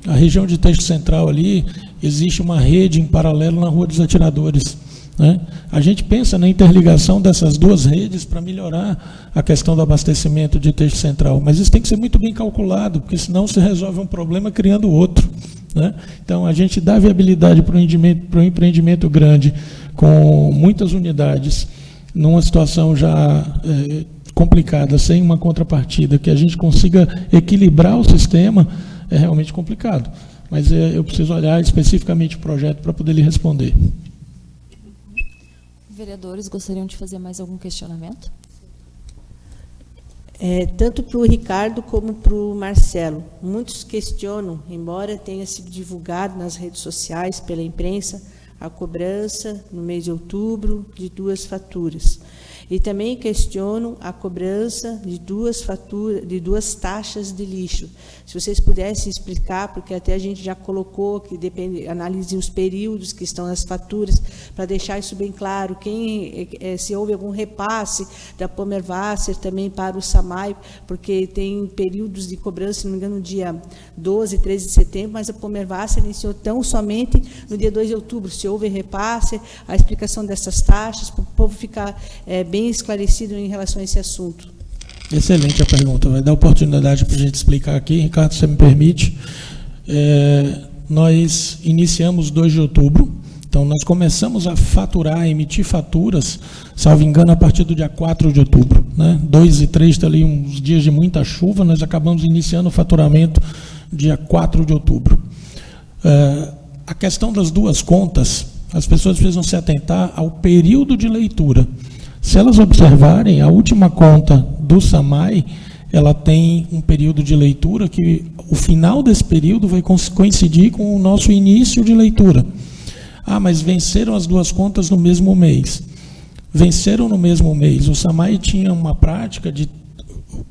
A região de Texto Central ali, existe uma rede em paralelo na Rua dos Atiradores, né? A gente pensa na interligação dessas duas redes para melhorar a questão do abastecimento de Texto Central, mas isso tem que ser muito bem calculado, porque senão se resolve um problema criando outro, né? Então, a gente dá viabilidade para um empreendimento grande, com muitas unidades, numa situação já complicada, sem uma contrapartida, que a gente consiga equilibrar o sistema, é realmente complicado. Mas eu preciso olhar especificamente o projeto para poder lhe responder. Vereadores, gostariam de fazer mais algum questionamento? Tanto para o Ricardo como para o Marcelo. Muitos questionam, embora tenha sido divulgado nas redes sociais, pela imprensa, a cobrança no mês de outubro de 2 faturas. E também questionam a cobrança de 2 taxas de lixo. Se vocês pudessem explicar, porque até a gente já colocou que analise os períodos que estão nas faturas, para deixar isso bem claro, se houve algum repasse da Pomervasser também para o SAMAI, porque tem períodos de cobrança, se não me engano, no dia 12 e 13 de setembro, mas a Pomervasser iniciou tão somente no dia 2 de outubro. Se houve repasse, a explicação dessas taxas, para o povo ficar bem esclarecido em relação a esse assunto. Excelente a pergunta. Vai dar oportunidade para a gente explicar aqui. Ricardo, se você me permite. Nós iniciamos 2 de outubro, então nós começamos a faturar, a emitir faturas, salvo engano, a partir do dia 4 de outubro. Né? 2 e 3 está ali uns dias de muita chuva, nós acabamos iniciando o faturamento dia 4 de outubro. A questão das 2 contas, as pessoas precisam se atentar ao período de leitura. Se elas observarem, a última conta do SAMAI, ela tem um período de leitura que o final desse período vai coincidir com o nosso início de leitura. Mas venceram as 2 contas no mesmo mês. Venceram no mesmo mês. O SAMAI tinha uma prática de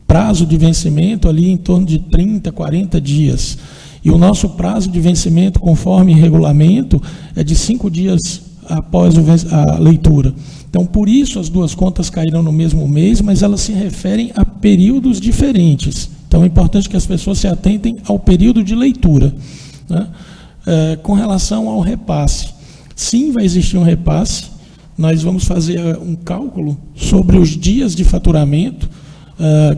prazo de vencimento ali em torno de 30, 40 dias. E o nosso prazo de vencimento, conforme regulamento, é de 5 dias após a leitura. Então, por isso, as 2 contas caíram no mesmo mês, mas elas se referem a períodos diferentes. Então, é importante que as pessoas se atentem ao período de leitura. Né? Com relação ao repasse, sim, vai existir um repasse. Nós vamos fazer um cálculo sobre os dias de faturamento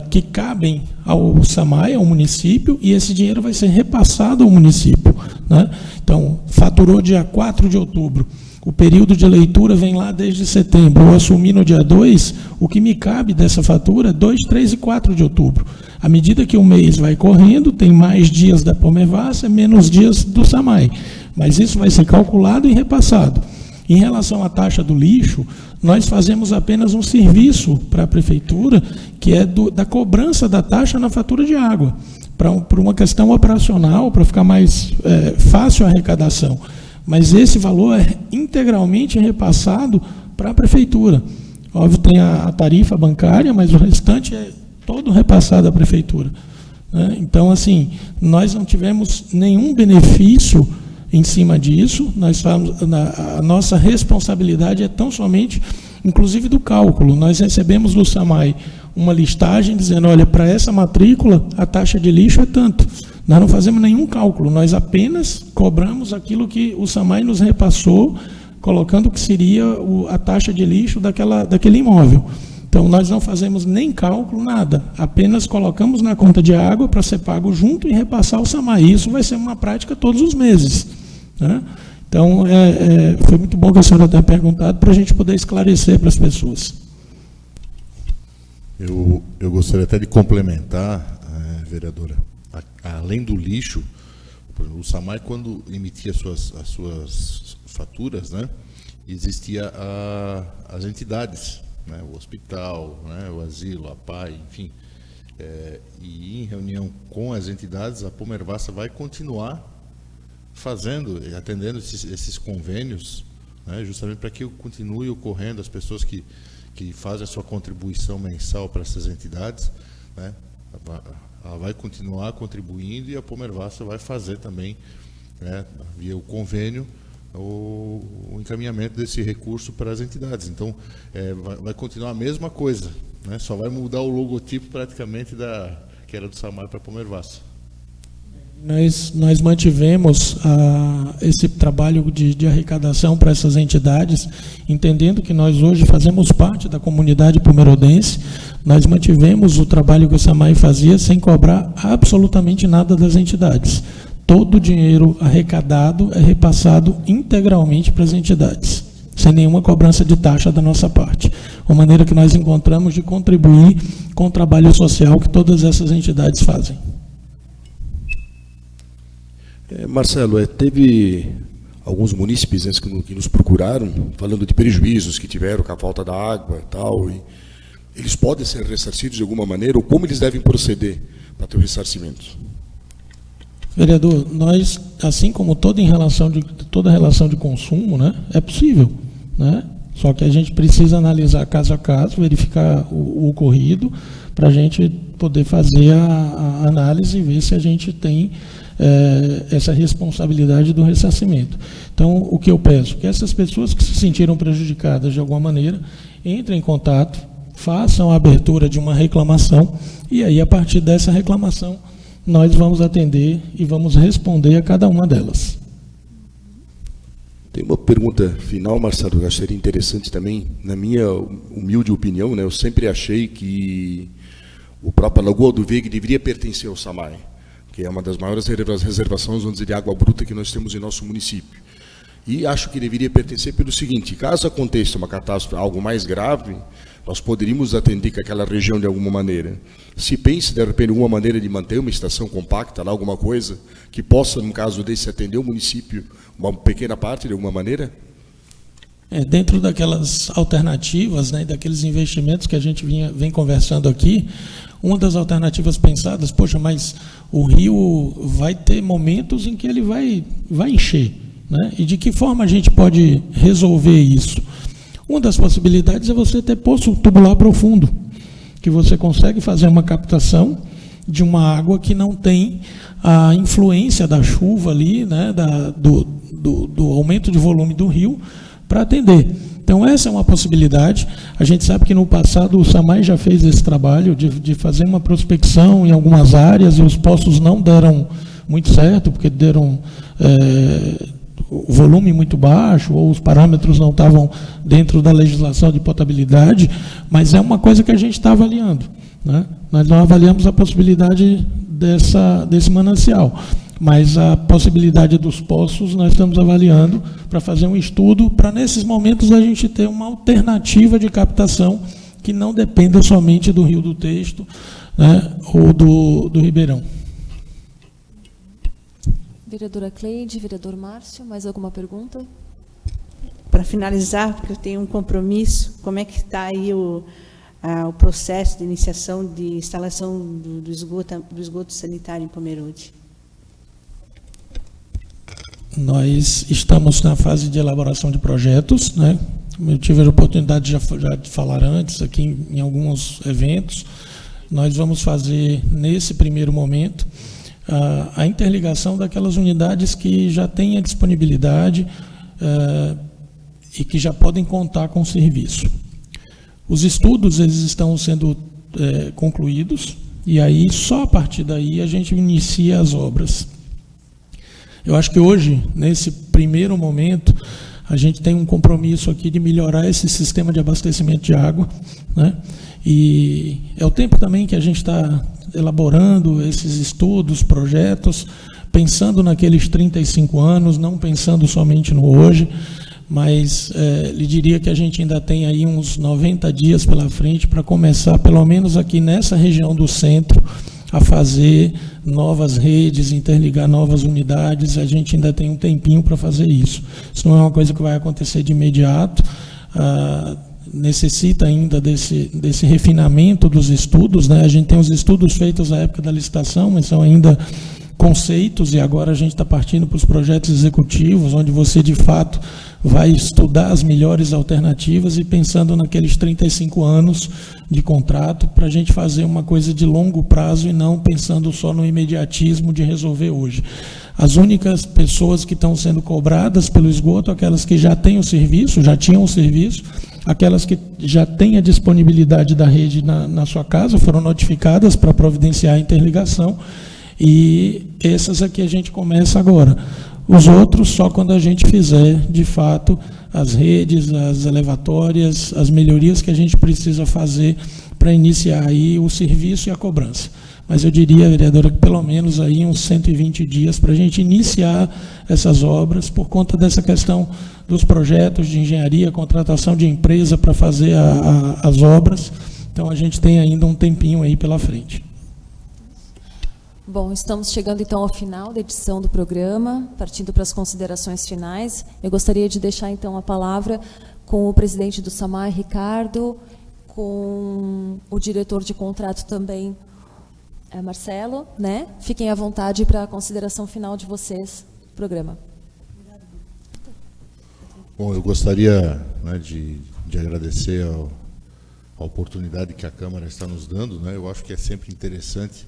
que cabem ao SAMAI, ao município, e esse dinheiro vai ser repassado ao município. Né? Então, faturou dia 4 de outubro. O período de leitura vem lá desde setembro. Eu assumi no dia 2, o que me cabe dessa fatura é 2, 3 e 4 de outubro. À medida que o mês vai correndo, tem mais dias da Pomervasser, menos dias do SAMAI. Mas isso vai ser calculado e repassado. Em relação à taxa do lixo, nós fazemos apenas um serviço para a prefeitura, que é da cobrança da taxa na fatura de água, para uma questão operacional, para ficar mais fácil a arrecadação. Mas esse valor é integralmente repassado para a prefeitura. Óbvio, tem a tarifa bancária, mas o restante é todo repassado à prefeitura. Né? Então, assim, nós não tivemos nenhum benefício em cima disso. A nossa responsabilidade é tão somente, inclusive, do cálculo. Nós recebemos do SAMAI uma listagem dizendo, olha, para essa matrícula a taxa de lixo é tanto. Nós não fazemos nenhum cálculo, nós apenas cobramos aquilo que o SAMAI nos repassou, colocando que seria a taxa de lixo daquele imóvel. Então, nós não fazemos nem cálculo, nada, apenas colocamos na conta de água para ser pago junto e repassar ao SAMAI. Isso vai ser uma prática todos os meses. Né? Então, foi muito bom que a senhora tenha perguntado para a gente poder esclarecer para as pessoas. Eu gostaria até de complementar vereadora. Além do lixo, o SAMAI, quando emitia as suas faturas, né, existia as entidades, né, o hospital, né, o asilo, a PAI, enfim. E em reunião com as entidades, a Pomervassa vai continuar fazendo, atendendo esses convênios, né, justamente para que continue ocorrendo as pessoas que fazem a sua contribuição mensal para essas entidades, né, ela vai continuar contribuindo, e a Pomervassa vai fazer também, né, via o convênio, o encaminhamento desse recurso para as entidades. Então, vai continuar a mesma coisa, né, só vai mudar o logotipo praticamente que era do SAMAI para a Pomervassa. Nós mantivemos esse trabalho de arrecadação para essas entidades, entendendo que nós hoje fazemos parte da comunidade pomerodense. Nós mantivemos o trabalho que o SAMAI fazia sem cobrar absolutamente nada das entidades. Todo o dinheiro arrecadado é repassado integralmente para as entidades, sem nenhuma cobrança de taxa da nossa parte. Uma maneira que nós encontramos de contribuir com o trabalho social que todas essas entidades fazem. Marcelo, teve alguns munícipes que nos procuraram, falando de prejuízos que tiveram com a falta da água e tal, e eles podem ser ressarcidos de alguma maneira, ou como eles devem proceder para ter o ressarcimento? Vereador, nós, assim como toda relação de consumo, né, é possível, né? Só que a gente precisa analisar caso a caso, verificar o ocorrido, para a gente poder fazer a análise e ver se a gente tem essa responsabilidade do ressarcimento. Então, o que eu peço? Que essas pessoas que se sentiram prejudicadas de alguma maneira, entrem em contato, façam a abertura de uma reclamação, e aí, a partir dessa reclamação, nós vamos atender e vamos responder a cada uma delas. Tem uma pergunta final, Marcelo, que eu seria interessante também. Na minha humilde opinião, né, eu sempre achei que o próprio Lagoa do Veiga deveria pertencer ao SAMAI, que é uma das maiores reservações, vamos dizer, de água bruta que nós temos em nosso município. E acho que deveria pertencer pelo seguinte: caso aconteça uma catástrofe, algo mais grave, nós poderíamos atender com aquela região de alguma maneira. Se pensa, de repente, alguma maneira de manter uma estação compacta, lá, alguma coisa, que possa, no caso desse, atender o município, uma pequena parte, de alguma maneira? Dentro daquelas alternativas, né, daqueles investimentos que a gente vem conversando aqui, uma das alternativas pensadas, poxa, mas o rio vai ter momentos em que ele vai encher, né? E de que forma a gente pode resolver isso? Uma das possibilidades é você ter poço tubular profundo, que você consegue fazer uma captação de uma água que não tem a influência da chuva ali, né, do aumento de volume do rio, para atender. Então, essa é uma possibilidade. A gente sabe que no passado o SAMAI já fez esse trabalho de fazer uma prospecção em algumas áreas, e os poços não deram muito certo, porque deram o volume muito baixo, ou os parâmetros não estavam dentro da legislação de potabilidade, mas é uma coisa que a gente está avaliando, né? Nós não avaliamos a possibilidade desse manancial, mas a possibilidade dos poços nós estamos avaliando para fazer um estudo, para nesses momentos a gente ter uma alternativa de captação que não dependa somente do Rio do Texto, né, ou do Ribeirão. Vereadora Cleide, vereador Márcio, mais alguma pergunta? Para finalizar, porque eu tenho um compromisso, como é que está aí o processo de iniciação de instalação do esgoto sanitário em Pomerode? Nós estamos na fase de elaboração de projetos, né? Eu tive a oportunidade já de falar antes aqui em alguns eventos. Nós vamos fazer, nesse primeiro momento, a interligação daquelas unidades que já têm a disponibilidade e que já podem contar com o serviço. Os estudos eles estão sendo concluídos, e aí, só a partir daí, a gente inicia as obras. Eu acho que hoje, nesse primeiro momento, a gente tem um compromisso aqui de melhorar esse sistema de abastecimento de água, né? E é o tempo também que a gente está elaborando esses estudos, projetos, pensando naqueles 35 anos, não pensando somente no hoje, mas lhe diria que a gente ainda tem aí uns 90 dias pela frente para começar, pelo menos aqui nessa região do centro, a fazer novas redes, interligar novas unidades. A gente ainda tem um tempinho para fazer isso. Isso não é uma coisa que vai acontecer de imediato. Necessita ainda desse refinamento dos estudos, né? A gente tem os estudos feitos na época da licitação, mas são ainda conceitos, e agora a gente está partindo para os projetos executivos, onde você, de fato, vai estudar as melhores alternativas e pensando naqueles 35 anos de contrato para a gente fazer uma coisa de longo prazo e não pensando só no imediatismo de resolver hoje. As únicas pessoas que estão sendo cobradas pelo esgoto, aquelas que já têm o serviço, já tinham o serviço, aquelas que já têm a disponibilidade da rede na sua casa, foram notificadas para providenciar a interligação, e essas aqui a gente começa agora. Os outros só quando a gente fizer, de fato, as redes, as elevatórias, as melhorias que a gente precisa fazer para iniciar aí o serviço e a cobrança. Mas eu diria, vereadora, que pelo menos aí uns 120 dias para a gente iniciar essas obras, por conta dessa questão dos projetos de engenharia, contratação de empresa para fazer as obras. Então a gente tem ainda um tempinho aí pela frente. Bom, estamos chegando então ao final da edição do programa, partindo para as considerações finais. Eu gostaria de deixar então a palavra com o presidente do SAMAI, Ricardo, com o diretor de contrato também, Marcelo, né? Fiquem à vontade para a consideração final de vocês do programa. Bom, eu gostaria, né, de agradecer a oportunidade que a Câmara está nos dando, né? Eu acho que é sempre interessante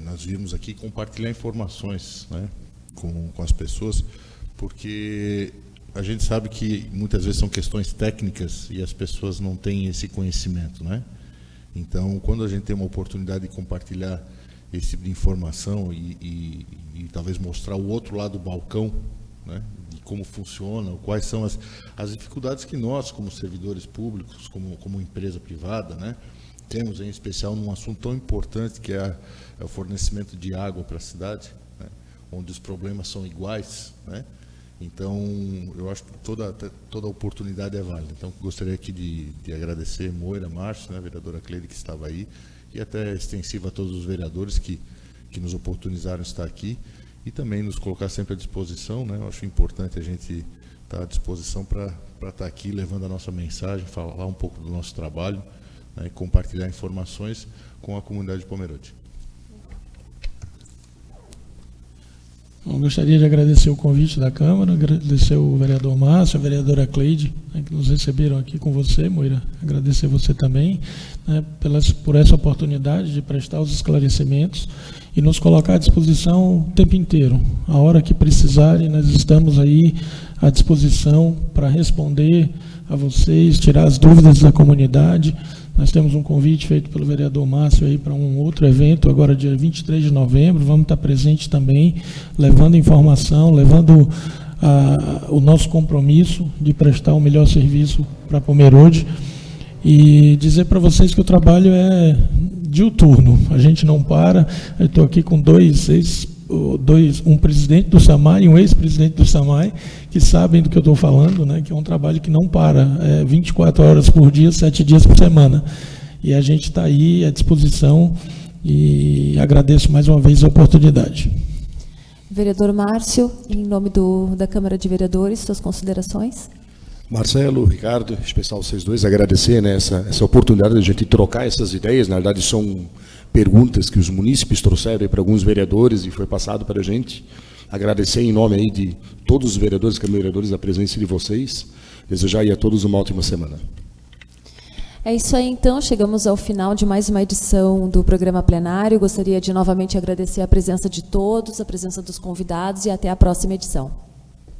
nós virmos aqui compartilhar informações, né, com as pessoas, porque a gente sabe que muitas vezes são questões técnicas e as pessoas não têm esse conhecimento, né? Então, quando a gente tem uma oportunidade de compartilhar esse tipo de informação e talvez mostrar o outro lado do balcão, né, de como funciona, quais são as dificuldades que nós, como servidores públicos, como empresa privada, né, temos, em especial num assunto tão importante que é o fornecimento de água para a cidade, né, onde os problemas são iguais, né? Então, eu acho que toda oportunidade é válida. Então, gostaria aqui de agradecer Moira, Márcio, né, a vereadora Cleide, que estava aí, e até extensiva a todos os vereadores que nos oportunizaram estar aqui, e também nos colocar sempre à disposição, né? Eu acho importante a gente estar à disposição para estar aqui levando a nossa mensagem, falar um pouco do nosso trabalho, né, e compartilhar informações com a comunidade de Pomerode. Eu gostaria de agradecer o convite da Câmara, agradecer o vereador Márcio, a vereadora Cleide, né, que nos receberam aqui com você, Moira. Agradecer você também, né, por essa oportunidade de prestar os esclarecimentos e nos colocar à disposição o tempo inteiro. A hora que precisarem, nós estamos aí à disposição para responder a vocês, tirar as dúvidas da comunidade. Nós temos um convite feito pelo vereador Márcio aí para um outro evento, agora dia 23 de novembro, vamos estar presentes também, levando informação, levando o nosso compromisso de prestar o melhor serviço para Pomerode, e dizer para vocês que o trabalho é diuturno, a gente não para. Eu estou aqui com um presidente do SAMAI e um ex-presidente do SAMAI, que sabem do que eu estou falando, né, que é um trabalho que não para, 24 horas por dia, 7 dias por semana. E a gente está aí à disposição e agradeço mais uma vez a oportunidade. Vereador Márcio, em nome da Câmara de Vereadores, suas considerações? Marcelo, Ricardo, em especial vocês dois, agradecer, né, essa oportunidade de a gente trocar essas ideias. Na verdade, são perguntas que os munícipes trouxeram para alguns vereadores e foi passado para a gente. Agradecer em nome aí de todos os vereadores e câmara-vereadores a presença de vocês. Desejar aí a todos uma ótima semana. É isso aí, então. Chegamos ao final de mais uma edição do programa plenário. Gostaria de novamente agradecer a presença de todos, a presença dos convidados e até a próxima edição.